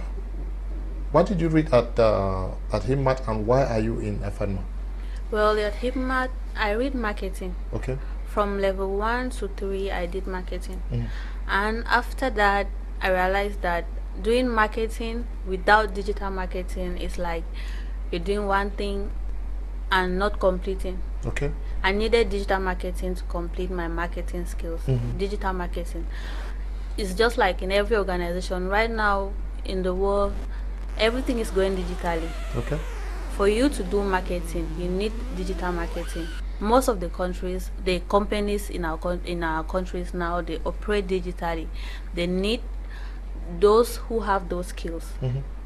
[SPEAKER 1] What did you read at Hipmat, and why are you in Afadma?
[SPEAKER 4] Well, at Hipmat, I read marketing.
[SPEAKER 1] Okay.
[SPEAKER 4] From level 1 to 3, I did marketing. And after that, I realized that doing marketing without digital marketing is like you're doing one thing and not completing.
[SPEAKER 1] Okay.
[SPEAKER 4] I needed digital marketing to complete my marketing skills. Digital marketing. It's just like in every organization right now in the world, everything is going digitally.
[SPEAKER 1] Okay.
[SPEAKER 4] For you to do marketing, you need digital marketing. Most of the countries, the companies in our countries now, they operate digitally. They need those who have those skills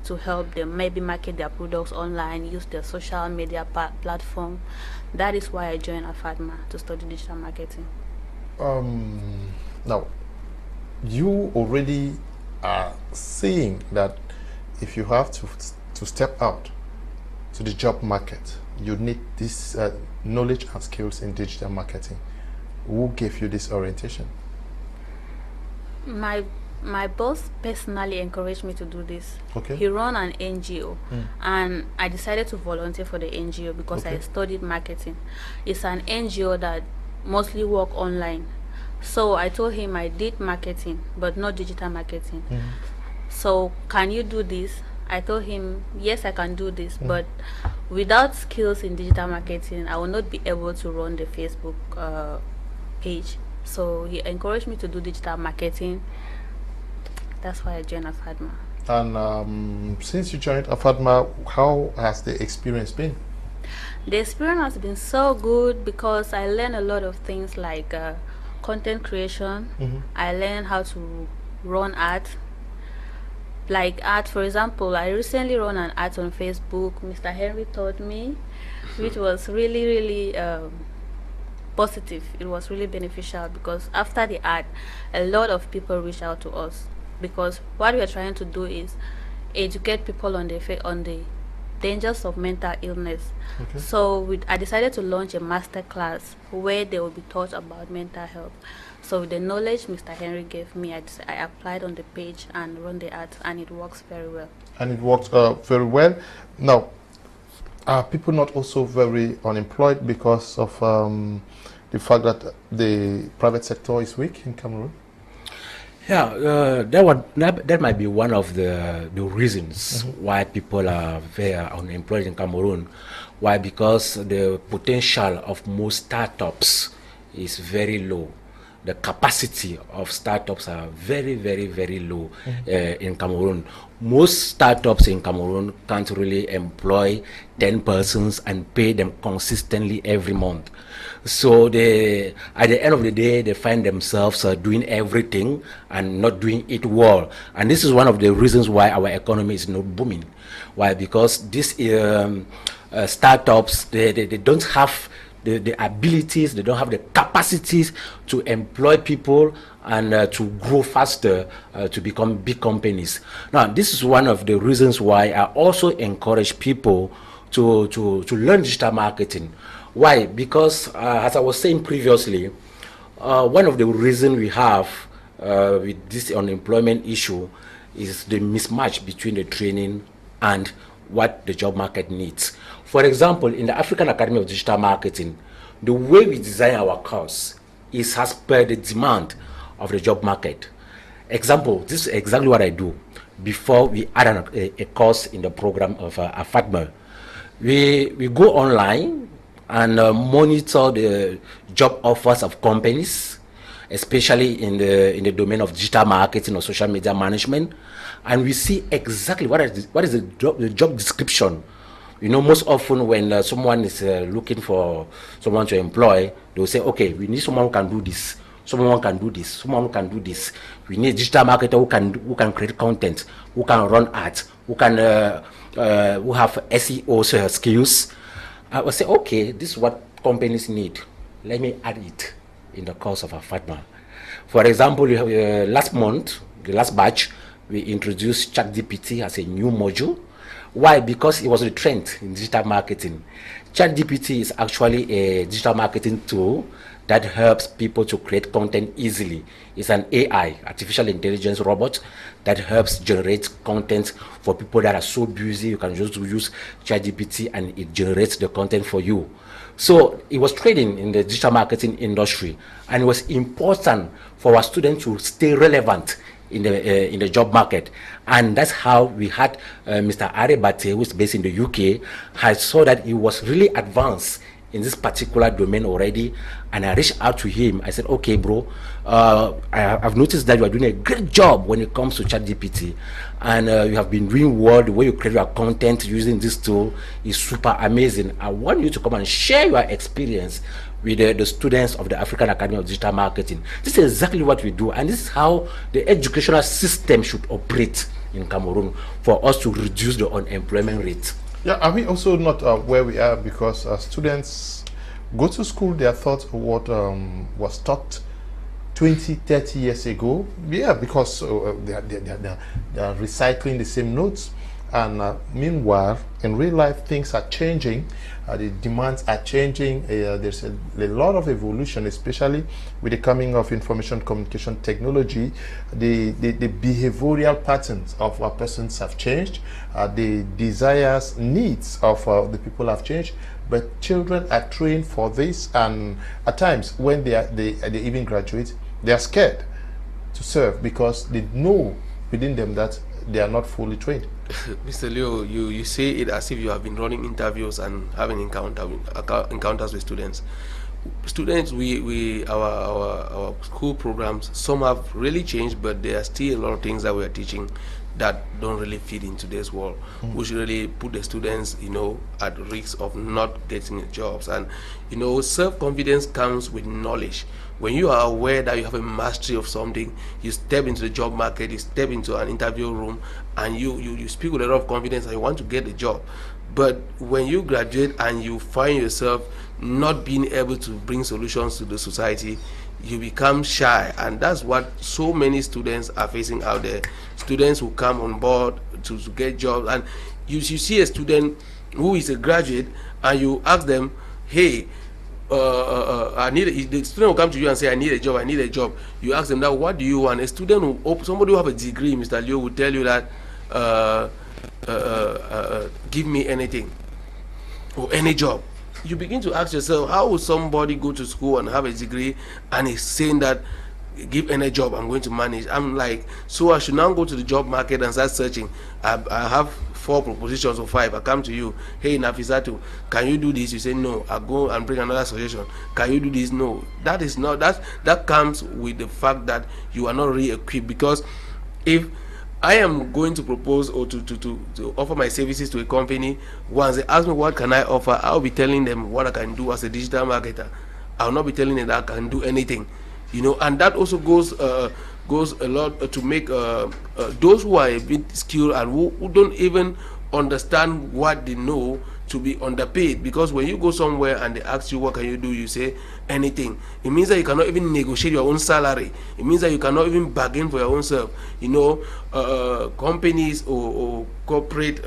[SPEAKER 4] to help them maybe market their products online, use their social media platform. That is why I joined Afadma to study digital marketing.
[SPEAKER 1] Now, you already are saying that if you have to step out to the job market, you need this knowledge and skills in digital marketing. Who gave you this orientation?
[SPEAKER 4] My boss personally encouraged me to do this.
[SPEAKER 1] Okay.
[SPEAKER 4] He ran an NGO, and I decided to volunteer for the NGO because I studied marketing. It's an NGO that mostly work online. So I told him I did marketing, but not digital marketing. So can you do this? I told him, yes, I can do this, but without skills in digital marketing, I will not be able to run the Facebook page. So he encouraged me to do digital marketing. That's why I joined Afadma.
[SPEAKER 1] And since you joined Afadma, how has the experience been?
[SPEAKER 4] The experience has been so good because I learned a lot of things like content creation. I learned how to run art. Like art, for example, I recently run an art on Facebook. Mr. Henry taught me, which was really, really positive. It was really beneficial because after the art, a lot of people reach out to us because what we are trying to do is educate people on the dangers of mental illness. So I decided to launch a master class where they will be taught about mental health. So with the knowledge Mr. Henry gave me, I applied on the page and run the art, and it works very well.
[SPEAKER 1] And it works very well. Now, are people not also very unemployed because of the fact that the private sector is weak in Cameroon?
[SPEAKER 5] Yeah, that might be one of the reasons why people are very unemployed in Cameroon. Why? Because the potential of most startups is very low. The capacity of startups are very, very, very low in Cameroon. Most startups in Cameroon can't really employ 10 persons and pay them consistently every month. So at the end of the day, they find themselves doing everything and not doing it well. And this is one of the reasons why our economy is not booming. Why? Because these startups, they don't have the abilities, they don't have the capacities to employ people and to grow faster to become big companies. Now, this is one of the reasons why I also encourage people to learn digital marketing. Why? Because as I was saying previously, one of the reasons we have with this unemployment issue is the mismatch between the training and what the job market needs. For example, in the African Academy of Digital Marketing, the way we design our course is as per the demand of the job market. Example, this is exactly what I do before we add a course in the program of Fatma. We go online and monitor the job offers of companies, especially in the domain of digital marketing or social media management, and we see exactly what is the job description. You know, most often when someone is looking for someone to employ, they will say, okay, we need someone who can do this, someone who can do this, someone who can do this. We need a digital marketer who can create content, who can run ads, who have SEO skills. I will say, okay, this is what companies need. Let me add it in the course of a Fatma. For example, last month, the last batch, we introduced ChatGPT as a new module. Why? Because it was a trend in digital marketing. ChatGPT is actually a digital marketing tool that helps people to create content easily. It's an AI, artificial intelligence robot, that helps generate content for people that are so busy. You can just use ChatGPT and it generates the content for you. So it was trading in the digital marketing industry, and it was important for our students to stay relevant in the job market. And that's how we had Mr. Arebate, who is based in the UK. I saw that he was really advanced in this particular domain already, and I reached out to him. I said, okay, bro, I've noticed that you are doing a great job when it comes to ChatGPT, and you have been doing well. The way you create your content using this tool is super amazing. I want you to come and share your experience with the students of the African Academy of Digital Marketing. This is exactly what we do, and this is how the educational system should operate in Cameroon for us to reduce the unemployment rate.
[SPEAKER 1] Yeah, are we also not where we are because students go to school, they are taught what was taught 20, 30 years ago? Yeah, because they are recycling the same notes. And meanwhile, in real life, things are changing. The demands are changing. There's a lot of evolution, especially with the coming of information communication technology. The behavioral patterns of our persons have changed. The desires, needs of the people have changed. But children are trained for this, and at times when they even graduate, they are scared to serve because they know within them that they are not fully trained.
[SPEAKER 6] Mr. Leo, you say it as if you have been running interviews and having encounters with students. Students, our school programs, some have really changed, but there are still a lot of things that we are teaching that don't really fit in today's world, which really put the students, at risk of not getting jobs. And, self-confidence comes with knowledge. When you are aware that you have a mastery of something, you step into the job market, you step into an interview room, and you speak with a lot of confidence and you want to get a job. But when you graduate and you find yourself not being able to bring solutions to the society, you become shy. And that's what so many students are facing out there. Students who come on board to get jobs, and you see a student who is a graduate and you ask them, hey, the student will come to you and say, I need a job. You ask them that, what do you want? A student somebody who have a degree, Mr. Leo, will tell you that give me anything or any job. You begin to ask yourself, how will somebody go to school and have a degree and is saying that give any job I'm going to manage? I'm like, so I should now go to the job market and start searching. I have 4 propositions or 5. I come to you, hey Misriyatou, can you do this? You say no. I go and bring another suggestion. Can you do this? No. That is not, that comes with the fact that you are not really equipped. Because if I am going to propose or to offer my services to a company, once they ask me what can I offer, I'll be telling them what I can do as a digital marketer. I'll not be telling them that I can do anything, and that also goes a lot to make those who are a bit skilled and who don't even understand what they know to be underpaid. Because when you go somewhere and they ask you what can you do, you say anything. It means that you cannot even negotiate your own salary. It means that you cannot even bargain for your own self. Companies or corporate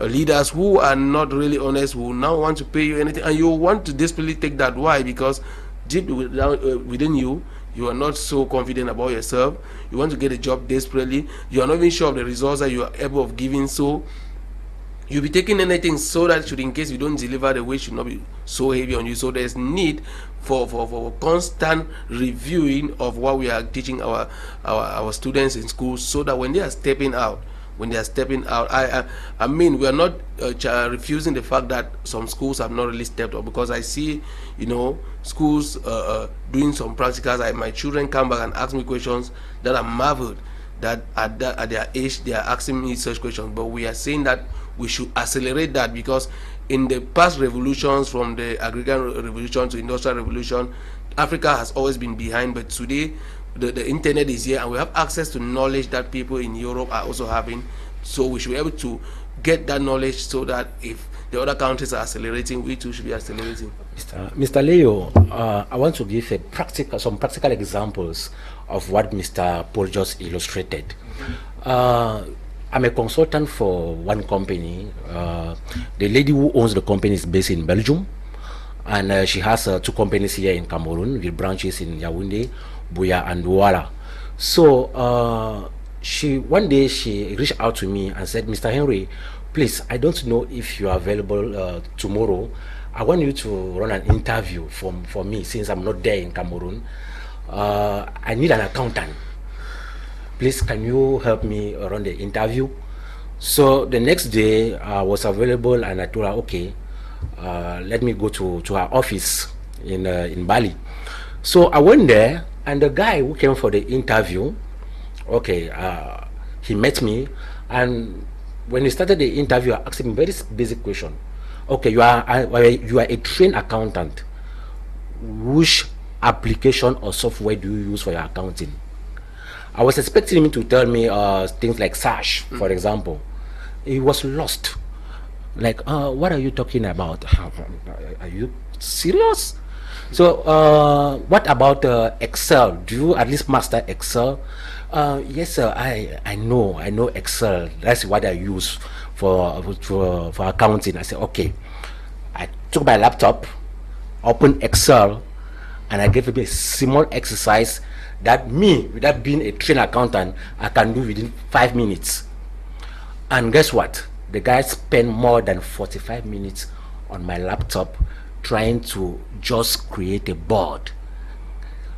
[SPEAKER 6] leaders who are not really honest will now want to pay you anything, and you want to desperately take that. Why? Because deep within you, you are not so confident about yourself. You want to get a job desperately. You are not even sure of the results that you are able of giving. So you'll be taking anything so that in case you don't deliver, the weight should not be so heavy on you. So there's need for constant reviewing of what we are teaching our students in school, so that when they are stepping out, I mean, we are not refusing the fact that some schools have not really stepped up, because I see, schools doing some practicals. My children come back and ask me questions that I marveled that at their age they are asking me such questions. But we are saying that we should accelerate that, because in the past revolutions, from the agrarian revolution to industrial revolution, Africa has always been behind. But today the internet is here and we have access to knowledge that people in Europe are also having. So we should be able to get that knowledge, so that if the other countries are accelerating, we too should be accelerating.
[SPEAKER 5] Mr. Leo, I want to give some practical examples of what Mr. Paul just illustrated. I'm a consultant for one company. The lady who owns the company is based in Belgium, and she has 2 companies here in Cameroon with branches in Yaoundé, Buea, and Douala. So one day she reached out to me and said, Mr. Henry, please, I don't know if you are available tomorrow. I want you to run an interview for me, since I'm not there in Cameroon. I need an accountant. Please, can you help me run the interview? So the next day I was available, and I told her, okay, let me go to her office in Bali. So I went there, and the guy who came for the interview, okay, he met me, and when he started the interview, I asked him a very basic question. Okay, you are a trained accountant. Which application or software do you use for your accounting? I was expecting him to tell me things like Nsah, for example. He was lost. Like, what are you talking about? Are you serious? So, what about Excel? Do you at least master Excel? Yes, sir. I know Excel. That's what I use for accounting. I said, okay. I took my laptop, opened Excel, and I gave him a small exercise that me, without being a trained accountant, I can do within 5 minutes. And guess what? The guy spent more than 45 minutes on my laptop trying to just create a board,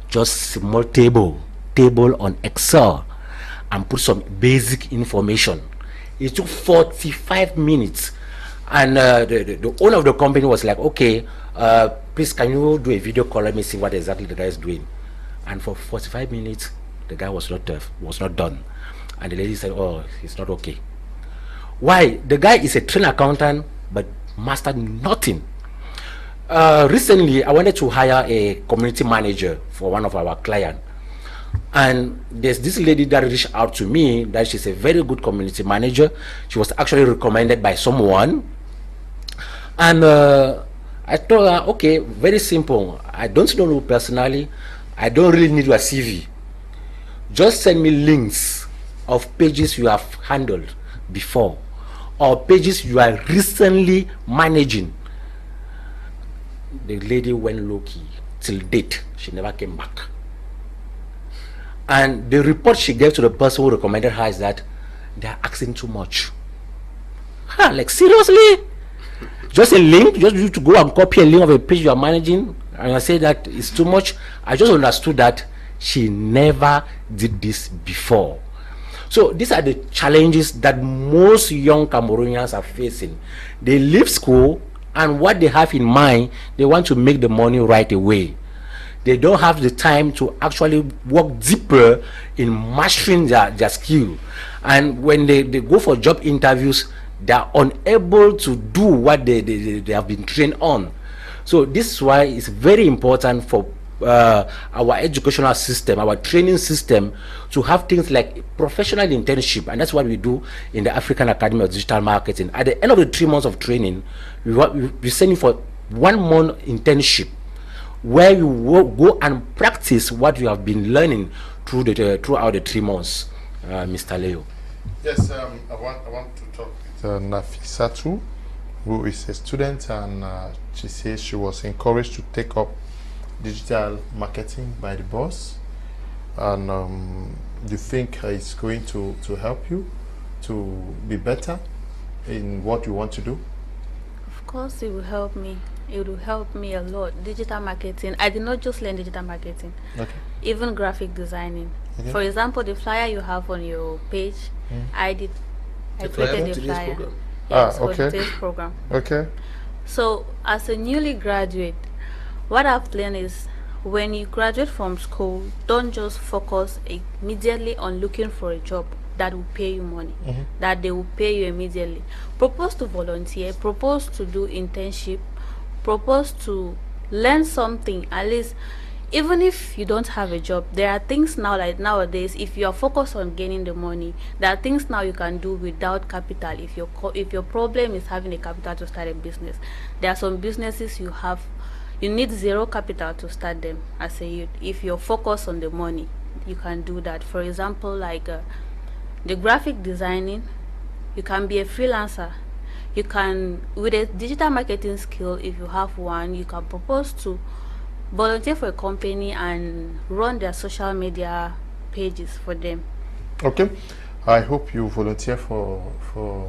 [SPEAKER 5] just small table on Excel, and put some basic information. It took 45 minutes, and the owner of the company was like, okay, please, can you do a video call? Let me see what exactly the guy is doing. And for 45 minutes, the guy was not done. And the lady said, oh, it's not okay. Why? The guy is a trained accountant, but mastered nothing. Recently, I wanted to hire a community manager for one of our clients. And there's this lady that reached out to me that she's a very good community manager. She was actually recommended by someone. And I told her, okay, very simple. I don't know you personally. I don't really need your CV. Just send me links of pages you have handled before or pages you are recently managing. The lady went low-key till date. She never came back. And the report she gave to the person who recommended her is that they are asking too much. Huh, like seriously? Just a link, just you to go and copy a link of a page you are managing, and I say that it's too much. I just understood that she never did this before. So these are the challenges that most young Cameroonians are facing. They leave school, and what they have in mind, they want to make the money right away. They don't have the time to actually work deeper in mastering their skill. And when they go for job interviews, they are unable to do what they have been trained on. So this is why it's very important for our educational system, our training system, to have things like professional internship. And that's what we do in the African Academy of Digital Marketing. At the end of the 3 months of training, we send you for 1 month internship, where you will go and practice what you have been learning throughout the 3 months. Mr. Leo.
[SPEAKER 1] Yes, I want to talk with Misriyatou, who is a student, and she says she was encouraged to take up digital marketing by the boss. And do you think it's going to help you to be better in what you want to do?
[SPEAKER 4] Of course, it will help me. It will help me a lot. Digital marketing. I did not just learn digital marketing. Okay. Even graphic designing. Okay. For example, the flyer you have on your page, I created the flyer. Yes, for today's program. Okay. So, as a newly graduate, what I've learned is when you graduate from school, don't just focus immediately on looking for a job that will pay you money, that they will pay you immediately. Propose to volunteer, propose to do internship, propose to learn something. At least, even if you don't have a job, there are things now, like nowadays, if you are focused on gaining the money, there are things now you can do without capital. If your problem is having a capital to start a business, there are some businesses you need zero capital to start them as a youth. If you're focused on the money, you can do that. For example, like the graphic designing, you can be a freelancer. You can, with a digital marketing skill, if you have one, you can propose to volunteer for a company and run their social media pages for them.
[SPEAKER 1] Okay. I hope you volunteer for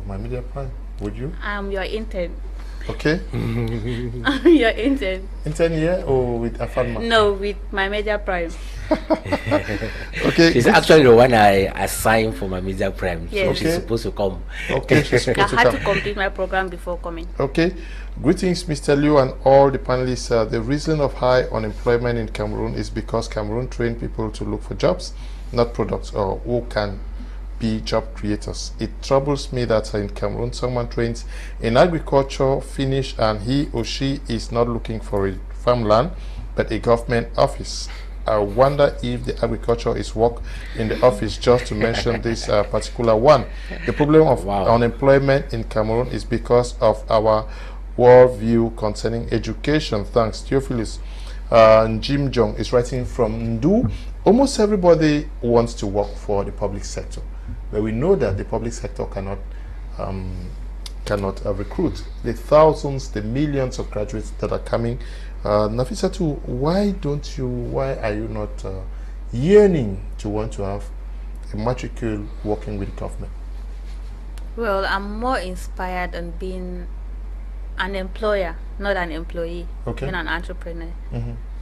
[SPEAKER 1] my media plan. Would you?
[SPEAKER 4] I'm your intern.
[SPEAKER 1] Okay.
[SPEAKER 4] Your intern.
[SPEAKER 1] Intern here or with Afadma?
[SPEAKER 4] No, with my media prime.
[SPEAKER 1] Okay.
[SPEAKER 5] She's actually the one I assigned for my media prime.
[SPEAKER 4] Yes.
[SPEAKER 5] So she's supposed to come.
[SPEAKER 1] Okay, she's supposed
[SPEAKER 4] I had to complete my program before coming.
[SPEAKER 1] Okay. Greetings, Mr. Liu and all the panelists. The reason of high unemployment in Cameroon is because Cameroon trained people to look for jobs, not products, or who can be job creators. It troubles me that in Cameroon someone trains in agriculture, finish, and he or she is not looking for a farmland but a government office. I wonder if the agriculture is work in the office, just to mention this particular one. The problem of unemployment in Cameroon is because of our worldview concerning education. Thanks, Theophilus. Jim Jong is writing from Ndu. Almost everybody wants to work for the public sector, but we know that the public sector cannot recruit the thousands, the millions of graduates that are coming. Misriyatou, why are you not yearning to want to have a matricule working with the government?
[SPEAKER 4] Well, I'm more inspired on being an employer, not an employee. Okay. Being an entrepreneur.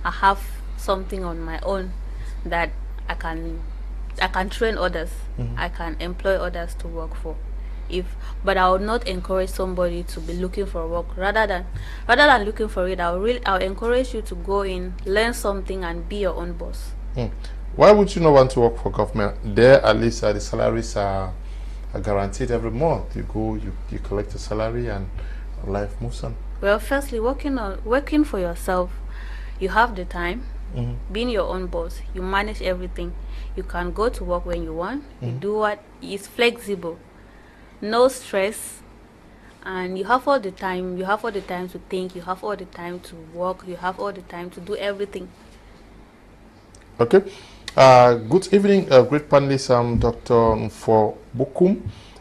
[SPEAKER 4] I have something on my own that I can train others. I can employ others to work for. But I would not encourage somebody to be looking for work. Rather than looking for it, I'll encourage you to go in, learn something, and be your own boss.
[SPEAKER 1] Why would you not want to work for government? There, at least the salaries are guaranteed every month. You go, you collect a salary, and life moves on.
[SPEAKER 4] Well, firstly, working for yourself, you have the time. Being your own boss, you manage everything. You can go to work when you want. You do what is flexible, no stress, and you have all the time. You have all the time to think. You have all the time to work. You have all the time to do everything.
[SPEAKER 1] Okay. Good evening, great panelists. I'm Dr. Nsah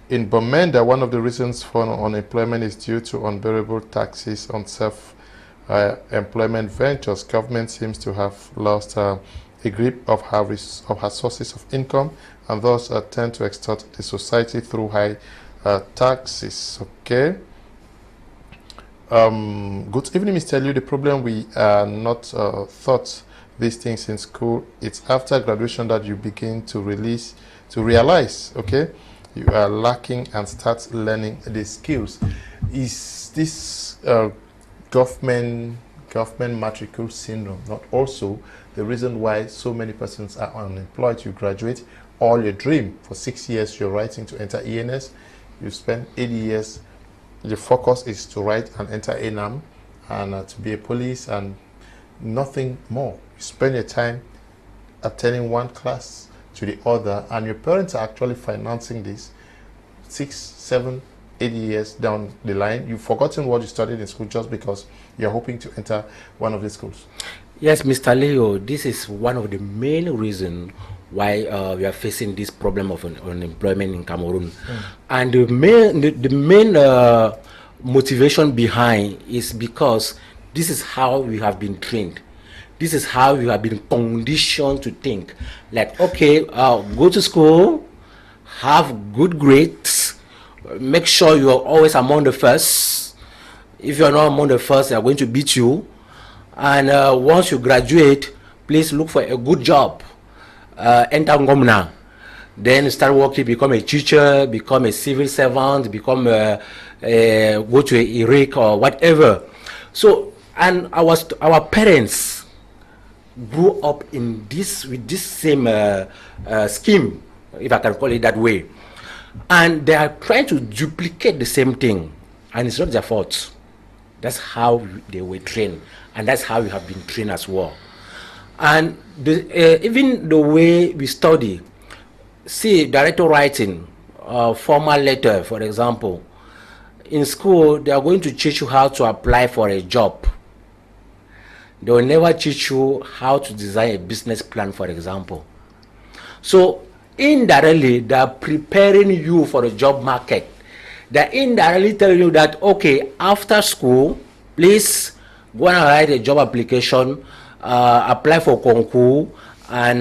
[SPEAKER 1] in Bamenda. One of the reasons for unemployment is due to unbearable taxes on self-employment ventures. Government seems to have lost a grip of her sources of income, and thus tend to extort the society through high taxes. Okay. Good evening, Mr. Liu. The problem we are not taught these things in school. It's after graduation that you begin to realize, okay, you are lacking and start learning the skills. Is this government matricule syndrome not also the reason why so many persons are unemployed? You graduate, all your dream for 6 years, you're writing to enter ENS. You spend 8 years, your focus is to write and enter ENAM and to be a police and nothing more. You spend your time attending one class to the other, and your parents are actually financing this 6, 7, 8 years down the line. You've forgotten what you studied in school just because you're hoping to enter one of these schools.
[SPEAKER 5] Yes, Mr. Leo, this is one of the main reasons why we are facing this problem of unemployment in Cameroon. And the main motivation behind is because this is how we have been trained. This is how we have been conditioned to think. Like, okay, go to school, have good grades, make sure you are always among the first. If you are not among the first, they are going to beat you. And once you graduate, please look for a good job. Enter Ngomna. Then start working, become a teacher, become a civil servant, become go to Iraq or whatever. So, and our parents grew up in this with this same scheme, if I can call it that way, and they are trying to duplicate the same thing, and it's not their fault. That's how they were trained, and that's how we have been trained as well. And even the way we study, see, director writing, formal letter, for example, in school they are going to teach you how to apply for a job. They will never teach you how to design a business plan, for example. So indirectly, they are preparing you for the job market. They are indirectly telling you that, okay, after school, please go and write a job application, apply for concours, and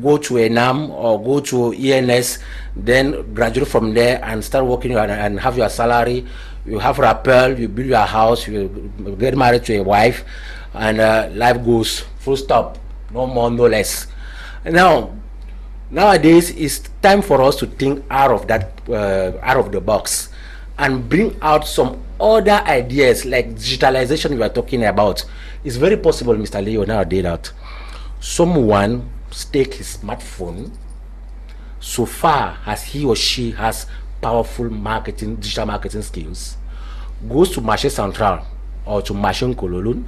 [SPEAKER 5] go to ENAM or go to ENS, then graduate from there and start working and have your salary. You have rappel, you build your house, you get married to a wife, and life goes full stop, no more, no less. Now, nowadays it's time for us to think out of the box and bring out some other ideas like digitalization we are talking about. It's very possible, Mr. Leo, nowadays that someone take his smartphone, so far as he or she has powerful digital marketing skills, goes to Marché Central or to Marché Kololun,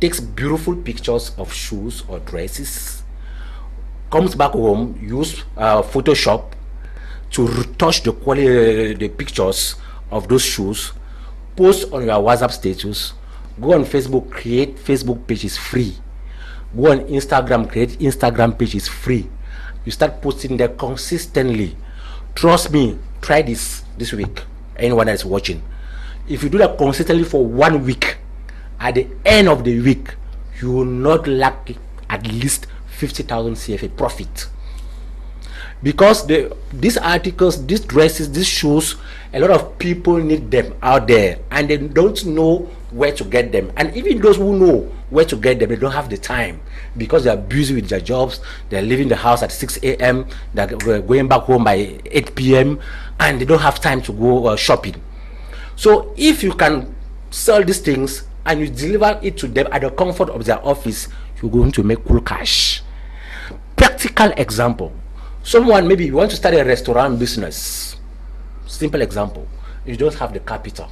[SPEAKER 5] takes beautiful pictures of shoes or dresses, comes back home, use Photoshop to retouch the quality the pictures of those shoes, post on your WhatsApp status, go on Facebook, create Facebook pages free, go on Instagram, create Instagram pages free. You start posting there consistently. Trust me, try this week, anyone that is watching. If you do that consistently for 1 week, at the end of the week, you will not lack at least 50,000 CFA profit. Because these articles, these dresses, these shoes, a lot of people need them out there and they don't know where to get them. And even those who know where to get them, they don't have the time because they are busy with their jobs. They're leaving the house at 6 a.m. They're going back home by 8 p.m. and they don't have time to go shopping. So if you can sell these things and you deliver it to them at the comfort of their office, you're going to make cool cash. Practical example. Someone, maybe you want to start a restaurant business. Simple example. You don't have the capital,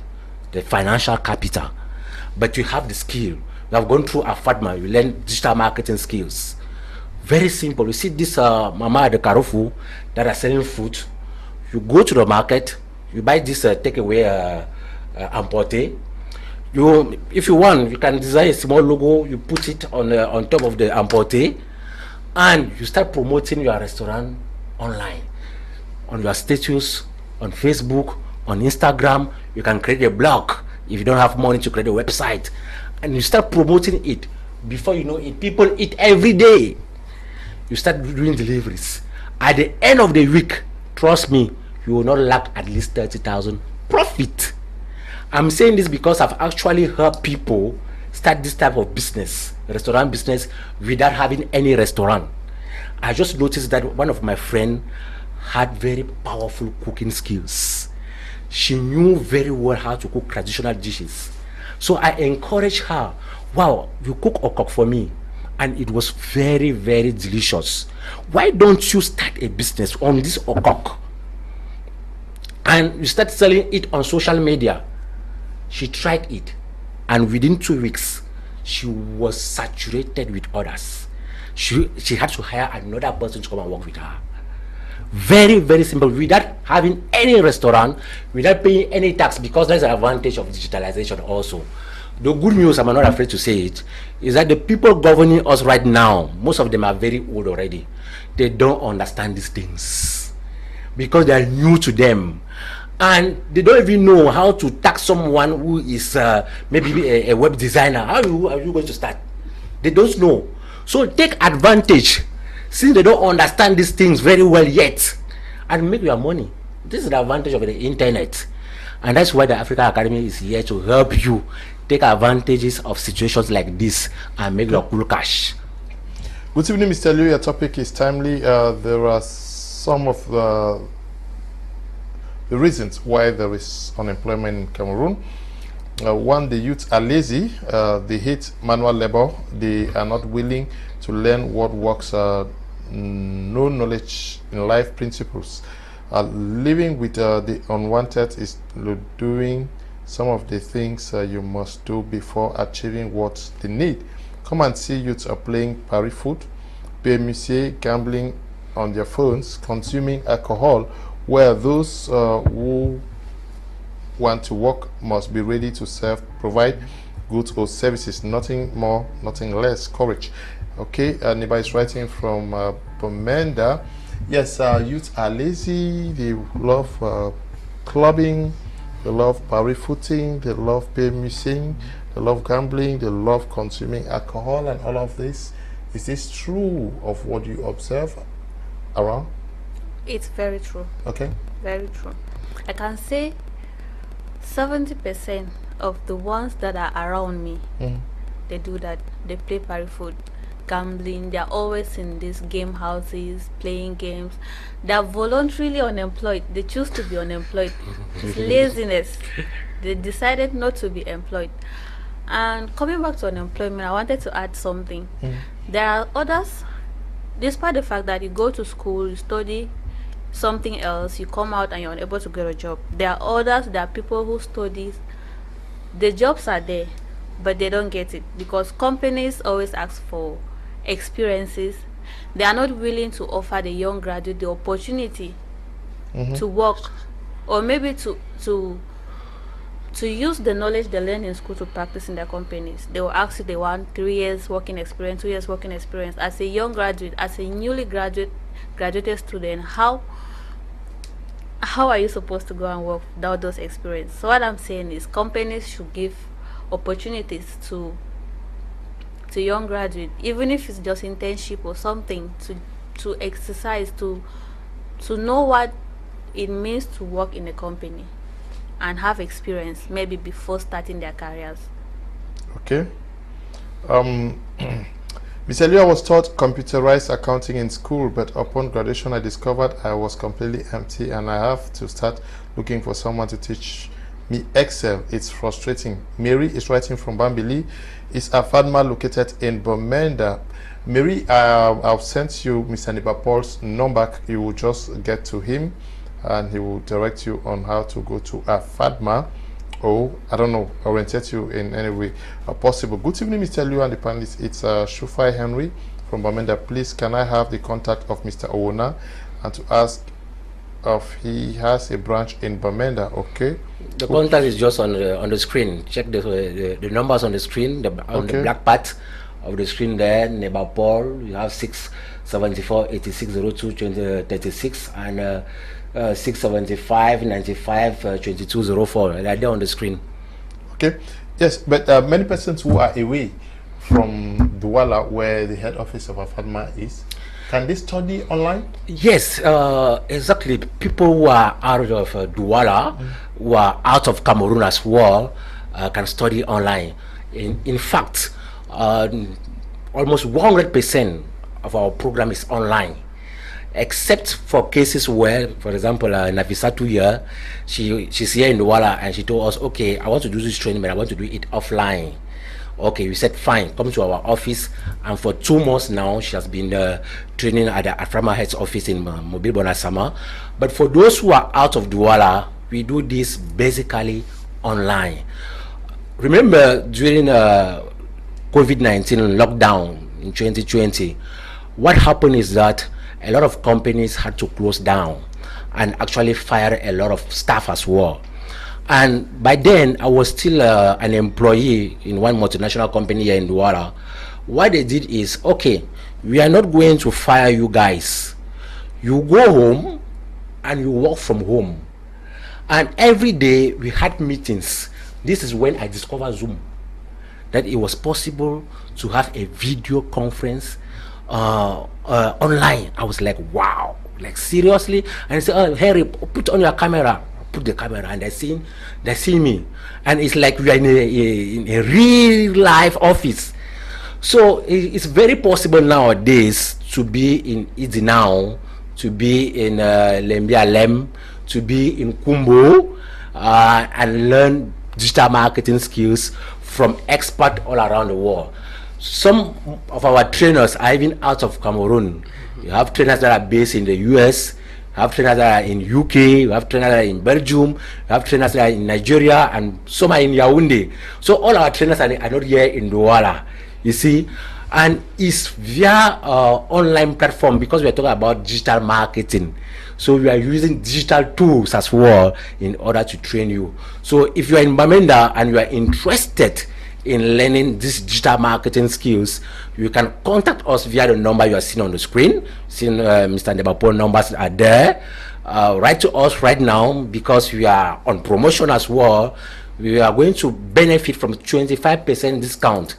[SPEAKER 5] the financial capital, but you have the skill. You have gone through a FATMA, you learn digital marketing skills. Very simple. You see this mama at the Carrefour that are selling food. You go to the market, you buy this takeaway emporté. You, if you want, you can design a small logo. You put it on top of the emporté, and you start promoting your restaurant online, on your status, on Facebook, on Instagram. You can create a blog if you don't have money to create a website, and you start promoting it. Before you know it, people eat every day. You start doing deliveries. At the end of the week, trust me, you will not lack at least 30,000 profit. I'm saying this because I've actually heard people start this type of business, restaurant business, without having any restaurant. I just noticed that one of my friends had very powerful cooking skills. She knew very well how to cook traditional dishes. So I encouraged her, wow, you cook okok for me. And it was very, very delicious. Why don't you start a business on this okok? And you start selling it on social media. She tried it, and within 2 weeks, she was saturated with orders. She had to hire another person to come and work with her. Very, very simple, without having any restaurant, without paying any tax, because there's an advantage of digitalization also. The good news, I'm not afraid to say it, is that the people governing us right now, most of them are very old already. They don't understand these things because they are new to them. And they don't even know how to tax someone who is maybe a web designer. How are you going to start? They don't know. So take advantage, since they don't understand these things very well yet, and make your money. This is the advantage of the internet. And that's why the African Academy is here to help you take advantages of situations like this and make your cool cash.
[SPEAKER 1] Good evening, Mr. Liu. Your topic is timely. There are some of the reasons why there is unemployment in Cameroon. One, the youth are lazy. They hate manual labor. They are not willing to learn what works. No knowledge in life principles. Living with the unwanted is doing some of the things you must do before achieving what they need. Come and see youths are playing pari foot, music, gambling on their phones, consuming alcohol, where those who want to work must be ready to provide goods or services, nothing more, nothing less. Courage. Okay, Niba is writing from Bomenda. Yes, youth are lazy. They love clubbing, they love pari footing, they love music, they love gambling, they love consuming alcohol and all of this. Is this true of what you observe around?
[SPEAKER 4] It's very true.
[SPEAKER 1] Okay.
[SPEAKER 4] Very true. I can say 70% of the ones that are around me, they do that. They play pari foot, gambling. They're always in these game houses playing games. They're voluntarily unemployed. They choose to be unemployed. It's laziness. They decided not to be employed. And coming back to unemployment, I wanted to add something. There are others, despite the fact that you go to school, you study something else, you come out and you're unable to get a job. There are others, there are people who study, the jobs are there, but they don't get it because companies always ask for experiences. They are not willing to offer the young graduate the opportunity to work, or maybe to use the knowledge they learn in school to practice in their companies. They will ask you they want 3 years working experience, 2 years working experience. As a young graduate, as a newly graduated student, how are you supposed to go and work without those experience? So what I'm saying is companies should give opportunities to young graduates, even if it's just internship or something, to exercise, to know what it means to work in a company and have experience maybe before starting their careers.
[SPEAKER 1] Okay. Mr. Liu, I was taught computerized accounting in school, but upon graduation I discovered I was completely empty and I have to start looking for someone to teach Me excel. It's frustrating. Mary is writing from Bambili. It's a farmer located in Bamenda. Mary, I've sent you Mr. Nibapol's number. You will just get to him and he will direct you on how to go to a FADMA, or I don't know, orientate you in any way possible. Good evening, Mr. Liu and the panelists. It's Shufai Henry from Bamenda. Please, can I have the contact of Mr. Owona and to ask if he has a branch in Bamenda? Okay.
[SPEAKER 5] The contact is just on the screen. Check the numbers on the screen, the black part of the screen there. Neighbor Paul, you have 674 8602 36 and 675 95 2204. They're there on the screen.
[SPEAKER 1] Okay. Yes, but many persons who are away from Douala, where the head office of AFADMA is, can they study online?
[SPEAKER 5] Yes, exactly. People who are out of Douala, who are out of Cameroon as well, can study online. In fact, almost 100% of our program is online, except for cases where, for example, Misriyatou here, she's here in Douala and she told us, okay, I want to do this training, but I want to do it offline. Okay, we said fine, come to our office, and for 2 months now she has been training at the Aframa Head's office in Mobile Bonasama. But for those who are out of Douala, we do this basically online. Remember, during COVID-19 lockdown in 2020, what happened is that a lot of companies had to close down and actually fire a lot of staff as well. And by then, I was still an employee in one multinational company here in Douala. What they did is, okay, we are not going to fire you guys. You go home and you work from home. And every day we had meetings. This is when I discovered Zoom, that it was possible to have a video conference online. I was like, wow, like seriously? And I said, oh, Harry, put on your camera. Put the camera, and they see me, and it's like we are in a real life office. So it's very possible nowadays to be in Idinao, to be in Lembialem, to be in Kumbo, and learn digital marketing skills from experts all around the world. Some of our trainers are even out of Cameroon. You have trainers that are based in the US, you have trainers that are in UK, you have trainers that are in Belgium, you have trainers that are in Nigeria, and some are in Yaoundé. So all our trainers are not here in Douala, you see. And it's via online platform, because we are talking about digital marketing. So we are using digital tools as well in order to train you. So if you are in Bamenda and you are interested in learning these digital marketing skills, you can contact us via the number you are seeing on the screen. Seeing Mr. Ndebapo numbers are there. Write to us right now, because we are on promotion as well. We are going to benefit from 25% discount.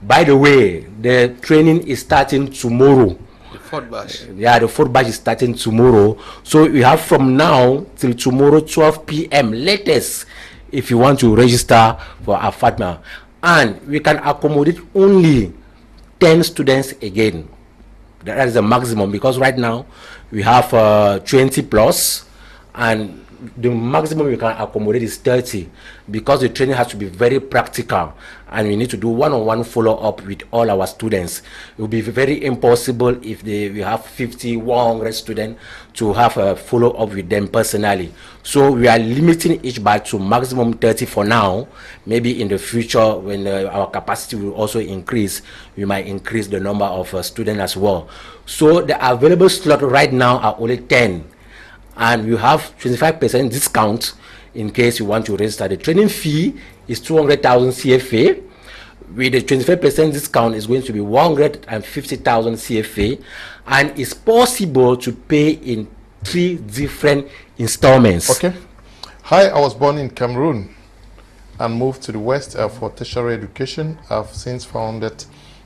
[SPEAKER 5] By the way, the training is starting tomorrow.
[SPEAKER 6] The fourth batch.
[SPEAKER 5] Yeah, the fourth batch is starting tomorrow. So we have from now till tomorrow 12 p.m. latest if you want to register for our FADMA. And we can accommodate only 10 students again. That is the maximum, because right now we have 20 plus, and the maximum we can accommodate is 30, because the training has to be very practical and we need to do one-on-one follow-up with all our students. It will be very impossible if we have 50, 100 students to have a follow-up with them personally. So we are limiting each batch to maximum 30 for now. Maybe in the future, when our capacity will also increase, we might increase the number of students as well. So the available slots right now are only 10. And you have 25% discount in case you want to register. The training fee is 200,000 CFA. With the 25% discount, is going to be 150,000 CFA, and it's possible to pay in 3 different installments.
[SPEAKER 1] Okay. Hi, I was born in Cameroon and moved to the West for tertiary education. I've since founded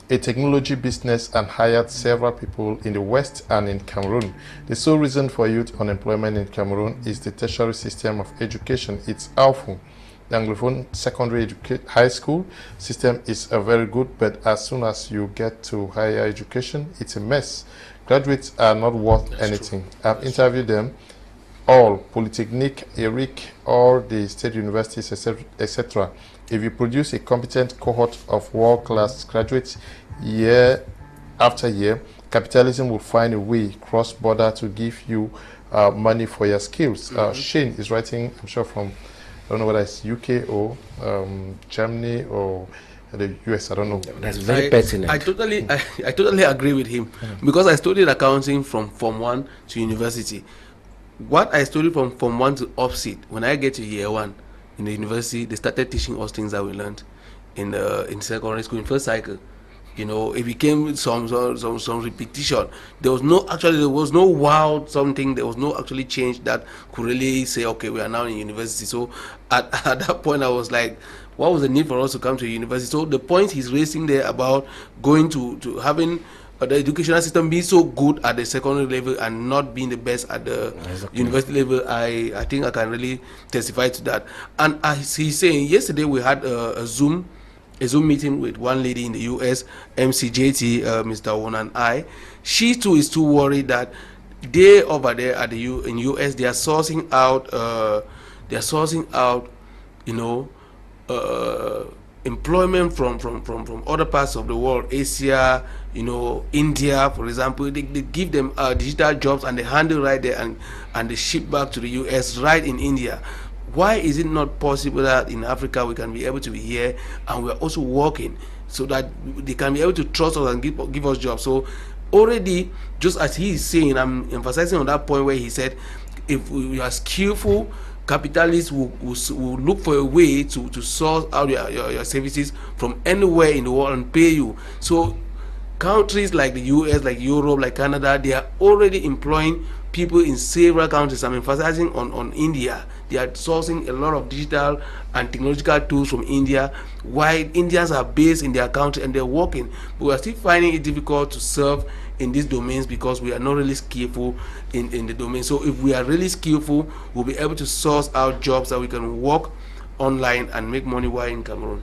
[SPEAKER 1] a technology business and hired several people in the West and in Cameroon. The sole reason for youth unemployment in Cameroon is the tertiary system of education. It's awful. The Anglophone secondary high school system is very good, but as soon as you get to higher education, it's a mess. Graduates are not worth anything. I've interviewed them all, Polytechnic, ERIC, all the state universities, etc. If you produce a competent cohort of world-class graduates year after year, capitalism will find a way cross-border to give you money for your skills. Shane is writing, I'm sure from, I don't know whether it's UK or Germany or the US, I don't know.
[SPEAKER 5] That's very pertinent.
[SPEAKER 6] I totally agree with him, because I studied accounting from Form 1 to university. What I studied from Form 1 to offset, when I get to year 1 in the university, they started teaching us things that we learned in secondary school in first cycle. You know, it became some repetition. There was no wow something. There was no actually change that could really say, okay, we are now in university. So at that point, I was like, what was the need for us to come to university? So the point he's raising there about going to having the educational system being so good at the secondary level and not being the best at the university level, I think I can really testify to that. And as he's saying, yesterday we had a Zoom meeting with one lady in the US, MCJT, Mr. Owona and I. She too is too worried that they over there at the in US, they are sourcing out, you know, employment from other parts of the world, Asia, you know, India, for example. They give them digital jobs and they handle right there and they ship back to the US right in India. Why is it not possible that in Africa we can be able to be here and we are also working so that they can be able to trust us and give us jobs? So already, just as he is saying, I'm emphasizing on that point where he said, if we are skillful, capitalists will look for a way to source out your services from anywhere in the world and pay you. So countries like the US, like Europe, like Canada, they are already employing people in several countries. I'm emphasizing on India. They are sourcing a lot of digital and technological tools from India, while Indians are based in their country and they're working. But we are still finding it difficult to serve in these domains because we are not really skillful in the domain. So if we are really skillful, we'll be able to source out jobs that we can work online and make money while in Cameroon.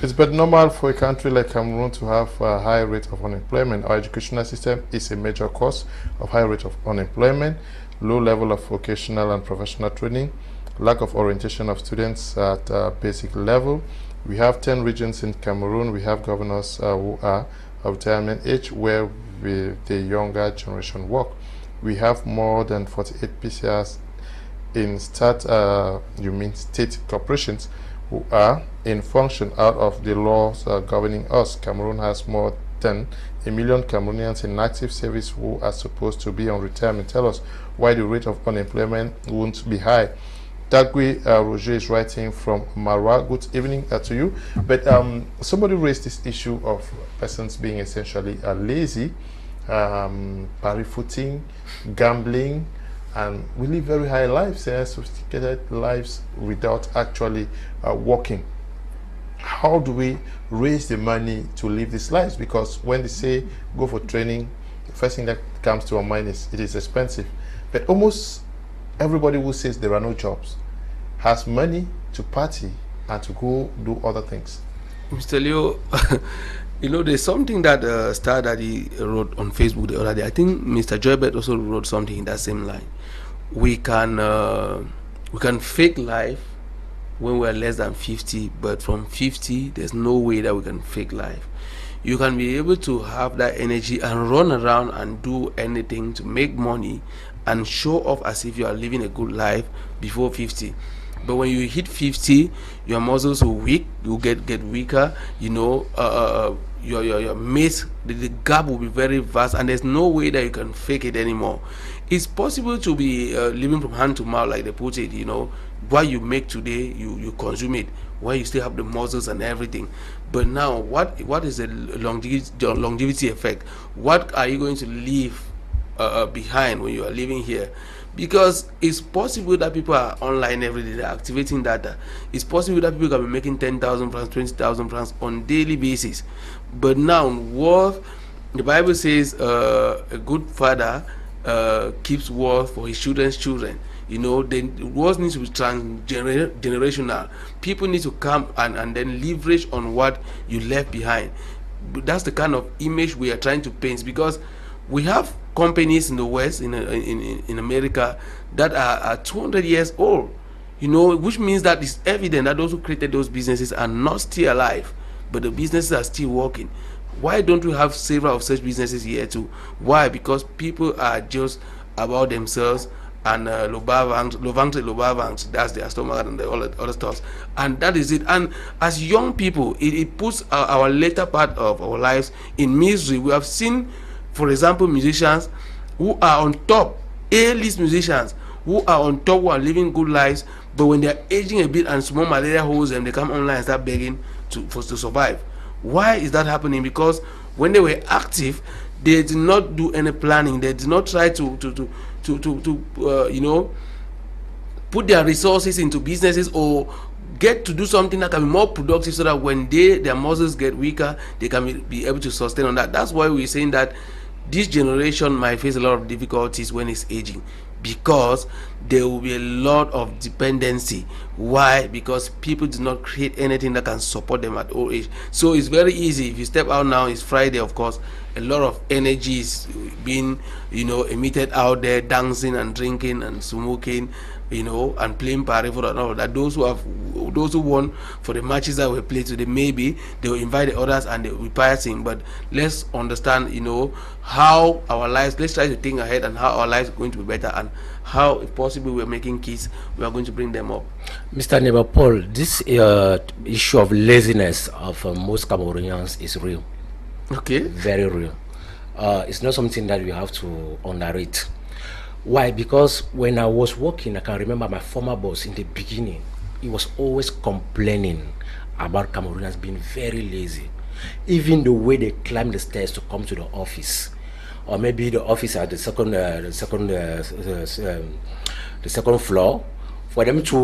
[SPEAKER 1] It's but normal for a country like Cameroon to have a high rate of unemployment. Our educational system is a major cause of high rate of unemployment, low level of vocational and professional training, lack of orientation of students at basic level. We have 10 regions in Cameroon. We have governors who are of retirement age where the younger generation work. We have more than 48 PCRs in state corporations who are in function out of the laws governing us. Cameroon has more than 1 million Cameroonians in active service who are supposed to be on retirement. Tell us why the rate of unemployment won't be high. Dagwe Roger is writing from Marwa. Good evening to you. But somebody raised this issue of persons being essentially lazy, parry-footing, gambling, and we live very high lives, sophisticated lives without actually working. How do we raise the money to live these lives? Because when they say go for training, the first thing that comes to our mind is it is expensive. But almost everybody who says there are no jobs has money to party and to go do other things.
[SPEAKER 6] Mr. Leo, you know, there's something that Star Daddy wrote on Facebook the other day. I think Mr. Joybert also wrote something in that same line. We can fake life when we are less than 50, but from 50, there's no way that we can fake life. You can be able to have that energy and run around and do anything to make money and show off as if you are living a good life before 50. But when you hit 50, your muscles will weak, you get weaker, you know, your mace, the gap will be very vast, and there's no way that you can fake it anymore. It's possible to be living from hand to mouth, like they put it, you know. What you make today, you consume it, while you still have the muscles and everything. But now, what is the longevity effect? What are you going to leave behind when you are living here? Because it's possible that people are online every day, they're activating data. It's possible that people can be making 10,000 francs, 20,000 francs on daily basis. But now, worth, the Bible says a good father keeps worth for his children's children. You know, the worth needs to be generational. People need to come and then leverage on what you left behind. But that's the kind of image we are trying to paint, because we have companies in the West, in America, that are 200 years old. You know, which means that it's evident that those who created those businesses are not still alive, but the businesses are still working. Why don't we have several of such businesses here too? Why? Because people are just about themselves and Lobavang, that's their stomach and all the other stuff. And that is it. And as young people, it puts our later part of our lives in misery. We have seen, for example, musicians who are on top, A-list musicians who are on top, who are living good lives, but when they are aging a bit and small malaria holds them, they come online and start begging to survive. Why is that happening? Because when they were active, they did not do any planning. They did not try to you know, put their resources into businesses or get to do something that can be more productive, so that when their muscles get weaker, they can be able to sustain on that. That's why we're saying that this generation might face a lot of difficulties when it's aging, because there will be a lot of dependency. Why? Because people do not create anything that can support them at old age. So it's very easy. If you step out now, it's Friday, of course, a lot of energy is being, you know, emitted out there, dancing and drinking and smoking, you know, and playing parifo and all that. Those who won for the matches that were played today, maybe they will invite the others and they will be partying. But let's understand, you know, how our lives, let's try to think ahead and how our lives are going to be better, and how, if possible, we're making kids, we are going to bring them up.
[SPEAKER 5] Mr. Neighbor Paul, this issue of laziness of most Cameroonians is real.
[SPEAKER 6] Okay.
[SPEAKER 5] Very real. It's not something that we have to underrate. Why? Because when I was working, I can remember my former boss in the beginning, he was always complaining about Cameroonians being very lazy. Even the way they climb the stairs to come to the office, or maybe the office at the second floor, for them to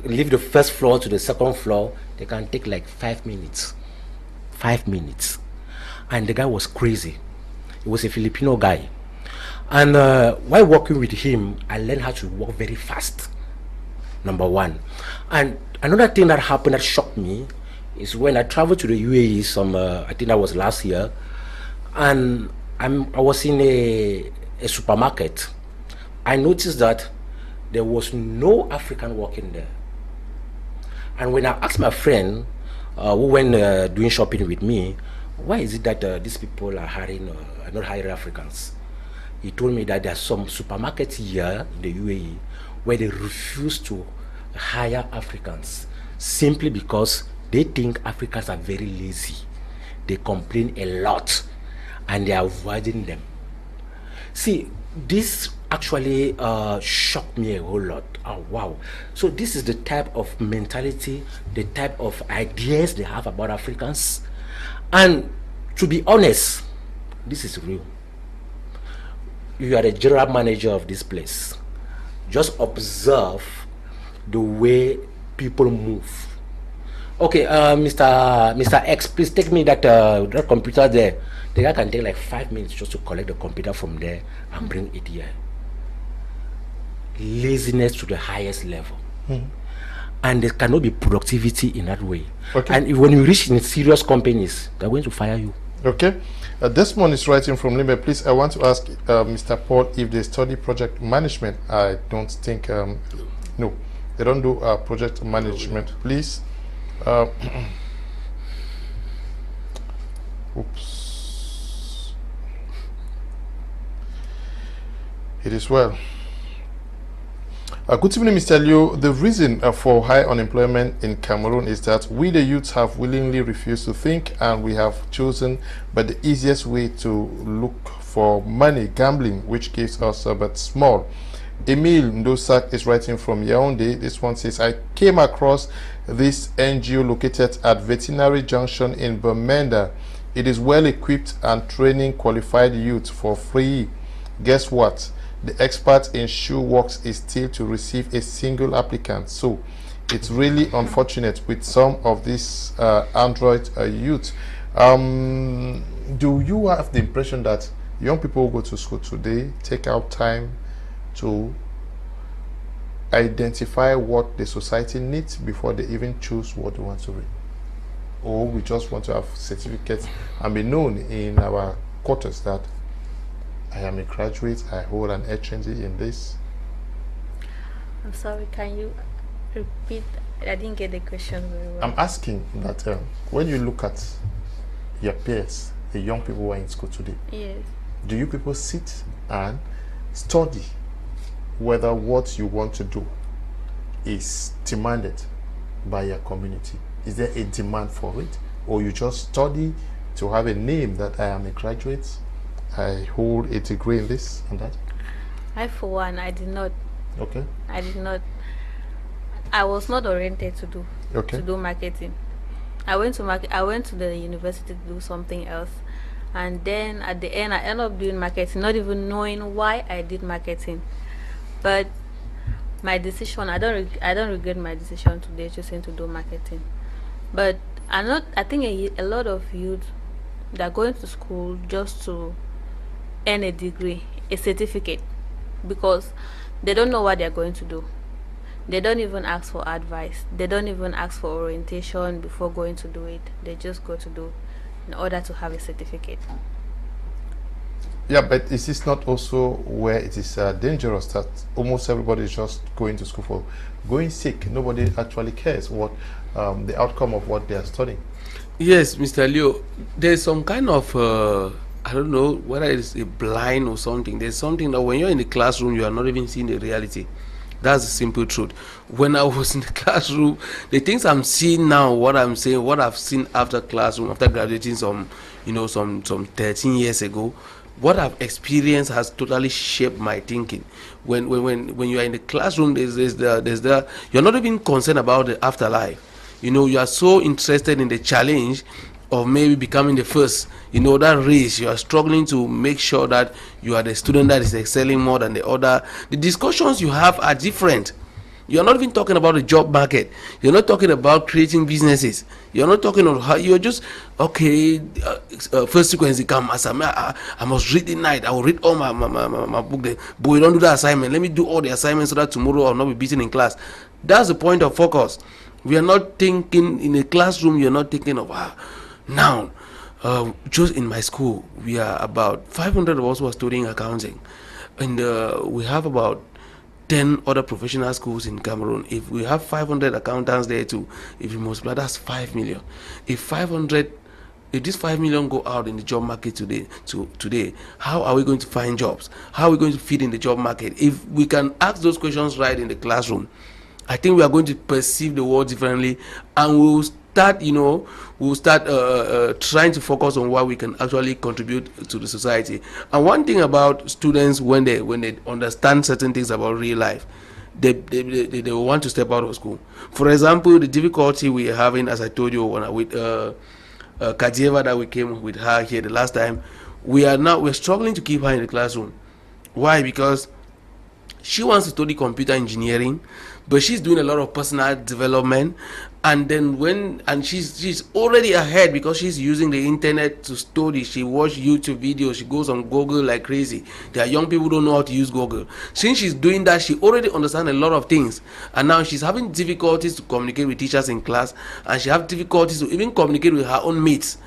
[SPEAKER 5] leave the first floor to the second floor, they can take like 5 minutes. 5 minutes. And the guy was crazy. He was a Filipino guy. And while working with him, I learned how to work very fast, number one. And another thing that happened that shocked me is when I traveled to the UAE, I think that was last year, and I was in a supermarket. I noticed that there was no African working there. And when I asked my friend who went doing shopping with me, why is it that these people are not hiring Africans? He told me that there are some supermarkets here in the UAE where they refuse to hire Africans simply because they think Africans are very lazy. They complain a lot and they are avoiding them. See, this actually shocked me a whole lot. Oh, wow. So this is the type of mentality, the type of ideas they have about Africans. And to be honest, this is real. You are the general manager of this place. Just observe the way people move. Okay, Mr. X, please take me that computer there. The guy can take like 5 minutes just to collect the computer from there and bring it here. Laziness to the highest level. And there cannot be productivity in that way. Okay. And when you reach in serious companies, they're going to fire you.
[SPEAKER 1] Okay. Desmond is writing from Limbe. Please, I want to ask Mr. Paul if they study project management. I don't think, no, they don't do project management. Please. Oops. It is well. Good evening, Mr. Liu. The reason for high unemployment in Cameroon is that we, the youths, have willingly refused to think, and we have chosen but the easiest way to look for money, gambling, which gives us but small. Emil Ndosak is writing from Yaoundé. This one says, I came across this NGO located at Veterinary Junction in Bamenda. It is well equipped and training qualified youth for free. Guess what? The expert in shoe works is still to receive a single applicant. So it's really unfortunate with some of these Android youth. Do you have the impression that young people who go to school today take out time to identify what the society needs before they even choose what they want to read? Or we just want to have certificates and be known in our quarters that I am a graduate, I hold an HND in this?
[SPEAKER 4] I'm sorry, can you repeat? I didn't get the question very well.
[SPEAKER 1] I'm asking that when you look at your peers, the young people who are in school today,
[SPEAKER 4] Yes.
[SPEAKER 1] do you people sit and study whether what you want to do is demanded by your community? Is there a demand for it? Or you just study to have a name that I am a graduate, I hold a degree in this and that?
[SPEAKER 4] I, for one, I did not.
[SPEAKER 1] Okay.
[SPEAKER 4] I did not. I was not oriented to do marketing. I went to the university to do something else, and then at the end I ended up doing marketing, not even knowing why I did marketing. But my decision, I don't regret my decision today choosing to do marketing. But I think a lot of youth that are going to school just to earn a degree, a certificate, because they don't know what they're going to do. They don't even ask for advice. They don't even ask for orientation before going to do it. They just go to do in order to have a certificate.
[SPEAKER 1] Yeah, but is this not also where it is dangerous that almost everybody is just going to school for going sick? Nobody actually cares what the outcome of what they are studying.
[SPEAKER 6] Yes, Mr. Leo, there's some kind of I don't know whether it's a blind or something. There's something that when you're in the classroom, you are not even seeing the reality. That's the simple truth. When I was in the classroom, the things I'm seeing now, what I'm saying, what I've seen after classroom, after graduating some 13 years ago, what I've experienced has totally shaped my thinking. When you are in the classroom, you're not even concerned about the afterlife. You are so interested in the challenge of maybe becoming the first. That race, you are struggling to make sure that you are the student that is excelling more than the other. The discussions you have are different. You're not even talking about the job market. You're not talking about creating businesses. You're not talking about how you're just, okay, first sequence come. I must read the night. I will read all my book. But we don't do the assignment. Let me do all the assignments so that tomorrow I'll not be beaten in class. That's the point of focus. We are not thinking in a classroom. You're not thinking of now. Just in my school, we are about 500 of us who are studying accounting, and we have about 10 other professional schools in Cameroon. If we have 500 accountants there too, if you multiply, that's 5 million. If this 5 million go out in the job market today, how are we going to find jobs? How are we going to feed in the job market? If we can ask those questions right in the classroom, I think we are going to perceive the world differently, and we'll start trying to focus on what we can actually contribute to the society. And one thing about students, when they understand certain things about real life, they want to step out of school. For example, the difficulty we are having, as I told you, with Kadieva, that we came with her here the last time, we're struggling to keep her in the classroom. Why? Because she wants to study computer engineering, but she's doing a lot of personal development, and then she's already ahead because she's using the internet to study. She watch YouTube videos, she goes on Google like crazy. There are young people who don't know how to use Google. Since she's doing that, she already understands a lot of things, and now she's having difficulties to communicate with teachers in class, and she has difficulties to even communicate with her own mates.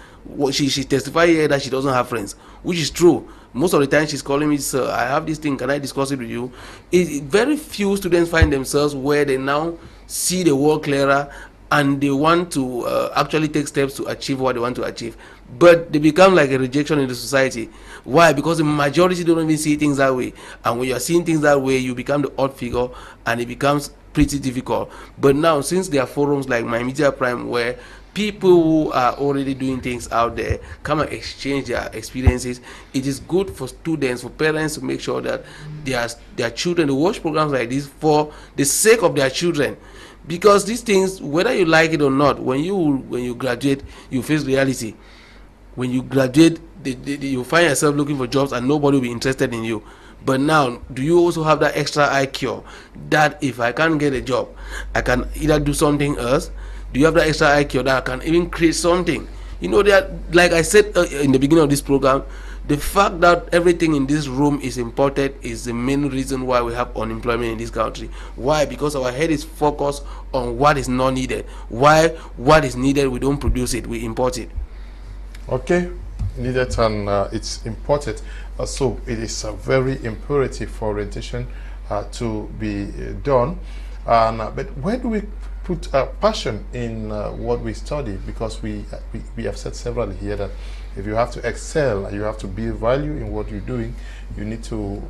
[SPEAKER 6] She testified here that she doesn't have friends, which is true. Most of the time she's calling me, sir, I have this thing, can I discuss it with you? Very few students find themselves where they now see the world clearer and they want to actually take steps to achieve what they want to achieve. But they become like a rejection in the society. Why? Because the majority don't even see things that way. And when you're seeing things that way, you become the odd figure and it becomes pretty difficult. But now, since there are forums like My Media Prime where people who are already doing things out there come and exchange their experiences, it is good for students, for parents to make sure that their children, they watch programs like this for the sake of their children. Because these things, whether you like it or not, when you graduate, you face reality. When you graduate, you find yourself looking for jobs and nobody will be interested in you. But now, do you also have that extra IQ that if I can't get a job, I can either do something else? Do you have that extra IQ that I can even create something? That, like I said in the beginning of this program, the fact that everything in this room is imported is the main reason why we have unemployment in this country. Why? Because our head is focused on what is not needed. Why? What is needed, we don't produce it, we import it.
[SPEAKER 1] Okay, needed and it's important. So it is very imperative for orientation to be done. But where do we put passion in what we study? Because we have said several here that if you have to excel, you have to build value in what you're doing, you need to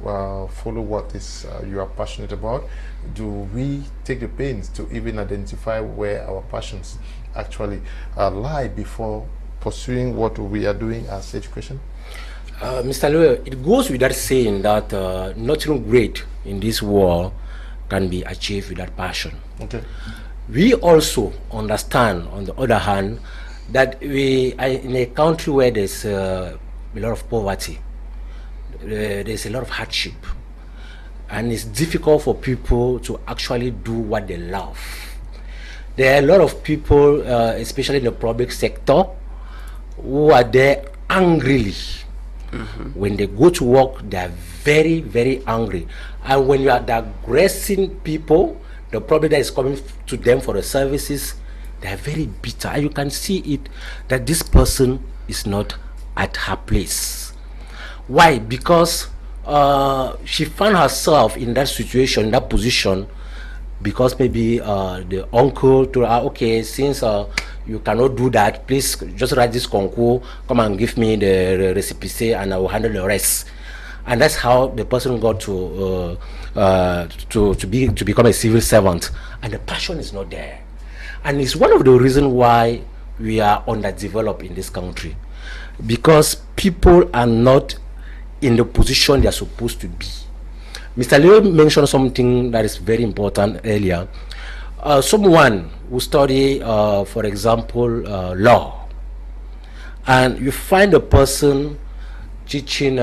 [SPEAKER 1] follow what is you are passionate about. Do we take the pains to even identify where our passions actually lie before pursuing what we are doing as education?
[SPEAKER 5] Mr. Lawyer, it goes without saying that nothing great in this world can be achieved without passion. Okay. We also understand, on the other hand, that we are in a country where there's a lot of poverty, there's a lot of hardship, and it's difficult for people to actually do what they love. There are a lot of people, especially in the public sector, who are there angrily. When they go to work, they are very, very angry. And when you are digressing people, the problem that is coming to them for the services, they are very bitter. And you can see it that this person is not at her place. Why? Because she found herself in that situation, in that position, because maybe the uncle told her, okay, since you cannot do that, please just write this concours, come and give me the recipe and I will handle the rest. And that's how the person got to become a civil servant. And the passion is not there. And it's one of the reasons why we are underdeveloped in this country, because people are not in the position they are supposed to be. Mr. Leo mentioned something that is very important earlier. Someone who study, for example, law, and you find a person teaching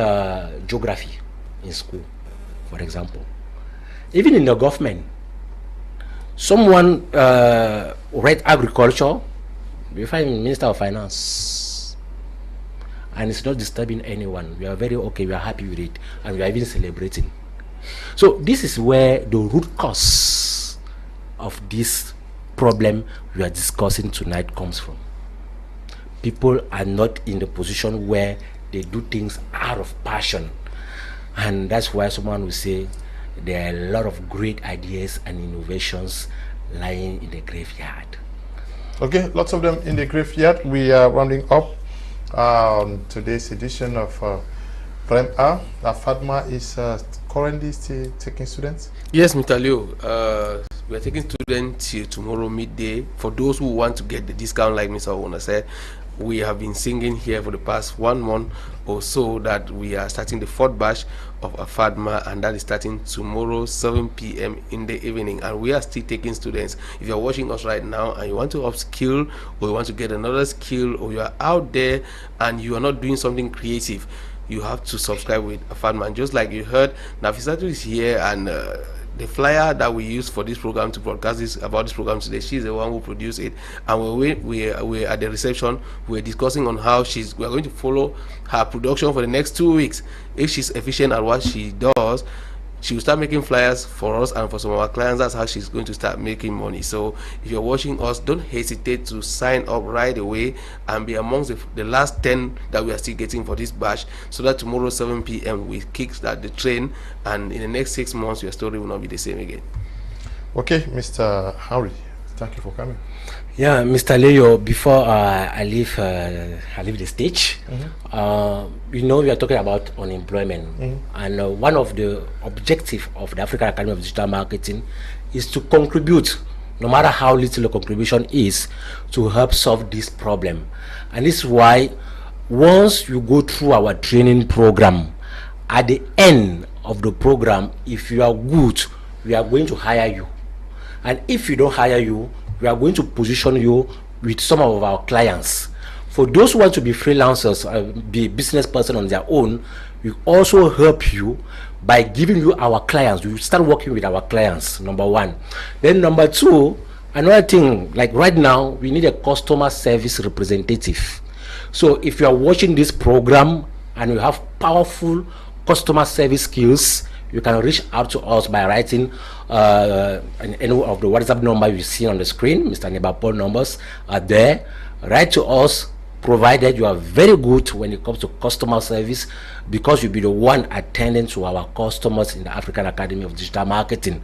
[SPEAKER 5] geography in school, for example. Even in the government, someone read agriculture, you find Minister of Finance, and it's not disturbing anyone. We are very okay, we are happy with it, and we are even celebrating. So this is where the root cause of this problem we are discussing tonight comes from. People are not in the position where they do things out of passion, and that's why someone will say there are a lot of great ideas and innovations lying in the graveyard.
[SPEAKER 1] Okay, lots of them in the graveyard. We are rounding up today's edition of Prime A. Fatma is currently still taking students?
[SPEAKER 6] Yes, Mr. Leo. We are taking students till tomorrow midday. For those who want to get the discount, like Mr. Owona said, we have been singing here for the past 1 month or so that we are starting the 4th batch of Afadma, and that is starting tomorrow 7 p.m. in the evening, and we are still taking students. If you're watching us right now and you want to upskill, or you want to get another skill, or you are out there and you are not doing something creative, you have to subscribe with Afadma. And just like you heard, Misriyatou is here, and the flyer that we use for this program to broadcast this about this program today, she's the one who produced it. And when we're at the reception, we're discussing on how we are going to follow her production for the next 2 weeks. If she's efficient at what she does, she will start making flyers for us and for some of our clients. That's how she's going to start making money. So if you're watching us, don't hesitate to sign up right away and be amongst the last 10 that we are still getting for this batch, so that tomorrow 7 p.m. we kickstart the train, and in the next 6 months your story will not be the same again.
[SPEAKER 1] Okay, Mr. Henry, thank you for coming.
[SPEAKER 5] Yeah, Mr. Leo, before I leave the stage, you know, we are talking about unemployment, and one of the objectives of the African Academy of Digital Marketing is to contribute, no matter how little the contribution is, to help solve this problem. And this is why once you go through our training program, at the end of the program, if you are good, we are going to hire you, and if we don't hire you, we are going to position you with some of our clients. For those who want to be freelancers, be business person on their own, we also help you by giving you our clients. We start working with our clients, number one. Then number two, another thing, like right now, we need a customer service representative. So if you are watching this program and you have powerful customer service skills, you can reach out to us by writing any of the WhatsApp number you see on the screen. Mr. Nebapol numbers are there. Write to us, provided you are very good when it comes to customer service, because you'll be the one attending to our customers in the African Academy of Digital Marketing.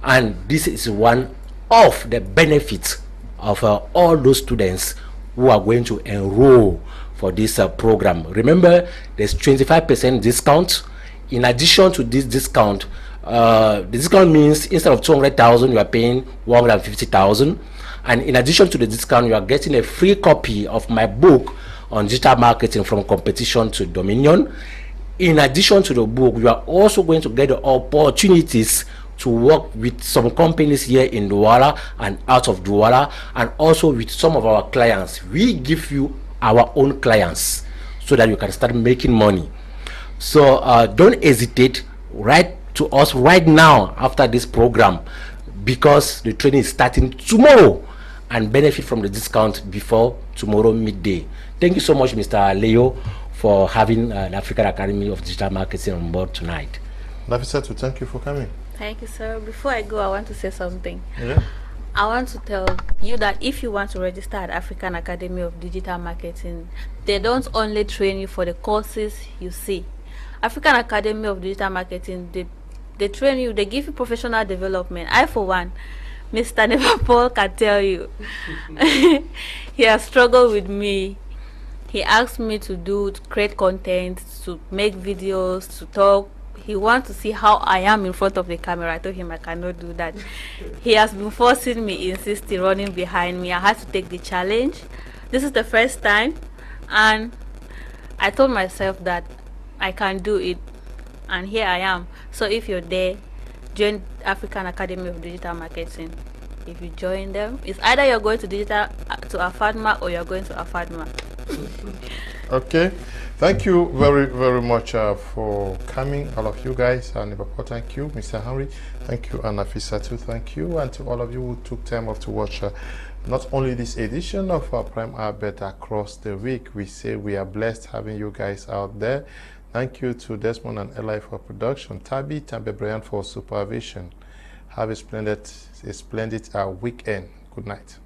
[SPEAKER 5] And this is one of the benefits of all those students who are going to enroll for this program. Remember, there's 25% discount. In addition to this discount, the discount means instead of 200,000, you are paying 150,000. And in addition to the discount, you are getting a free copy of my book on digital marketing, From Competition to Dominion. In addition to the book, you are also going to get the opportunities to work with some companies here in Douala and out of Douala, and also with some of our clients. We give you our own clients so that you can start making money. So don't hesitate, write to us right now after this program, because the training is starting tomorrow, and benefit from the discount before tomorrow midday. Thank you so much, Mr. Leo, for having the African Academy of Digital Marketing on board tonight.
[SPEAKER 1] Misriyatou, thank you for coming.
[SPEAKER 4] Thank you, sir. Before I go, I want to say something.
[SPEAKER 1] Yeah.
[SPEAKER 4] I want to tell you that if you want to register at African Academy of Digital Marketing, they don't only train you for the courses you see. African Academy of Digital Marketing, they train you, they give you professional development. I, for one, Mr. Neverpaul can tell you, he has struggled with me. He asked me to create content, to make videos, to talk. He wants to see how I am in front of the camera. I told him I cannot do that. He has been forcing me, insisting, running behind me. I had to take the challenge. This is the first time, and I told myself that I can do it, and here I am. So if you're there, join African Academy of Digital Marketing. If you join them, it's either you're going to Afadma or you're going to Afadma.
[SPEAKER 1] Okay, thank you very, very much for coming, all of you guys. And thank you, Mr. Henry. Thank you, and Misriyatou. Thank you, and to all of you who took time off to watch not only this edition of Prime Hour, but across the week. We say we are blessed having you guys out there. Thank you to Desmond and Eli for production, Tabby, Tambe Brian for supervision. Have a splendid weekend. Good night.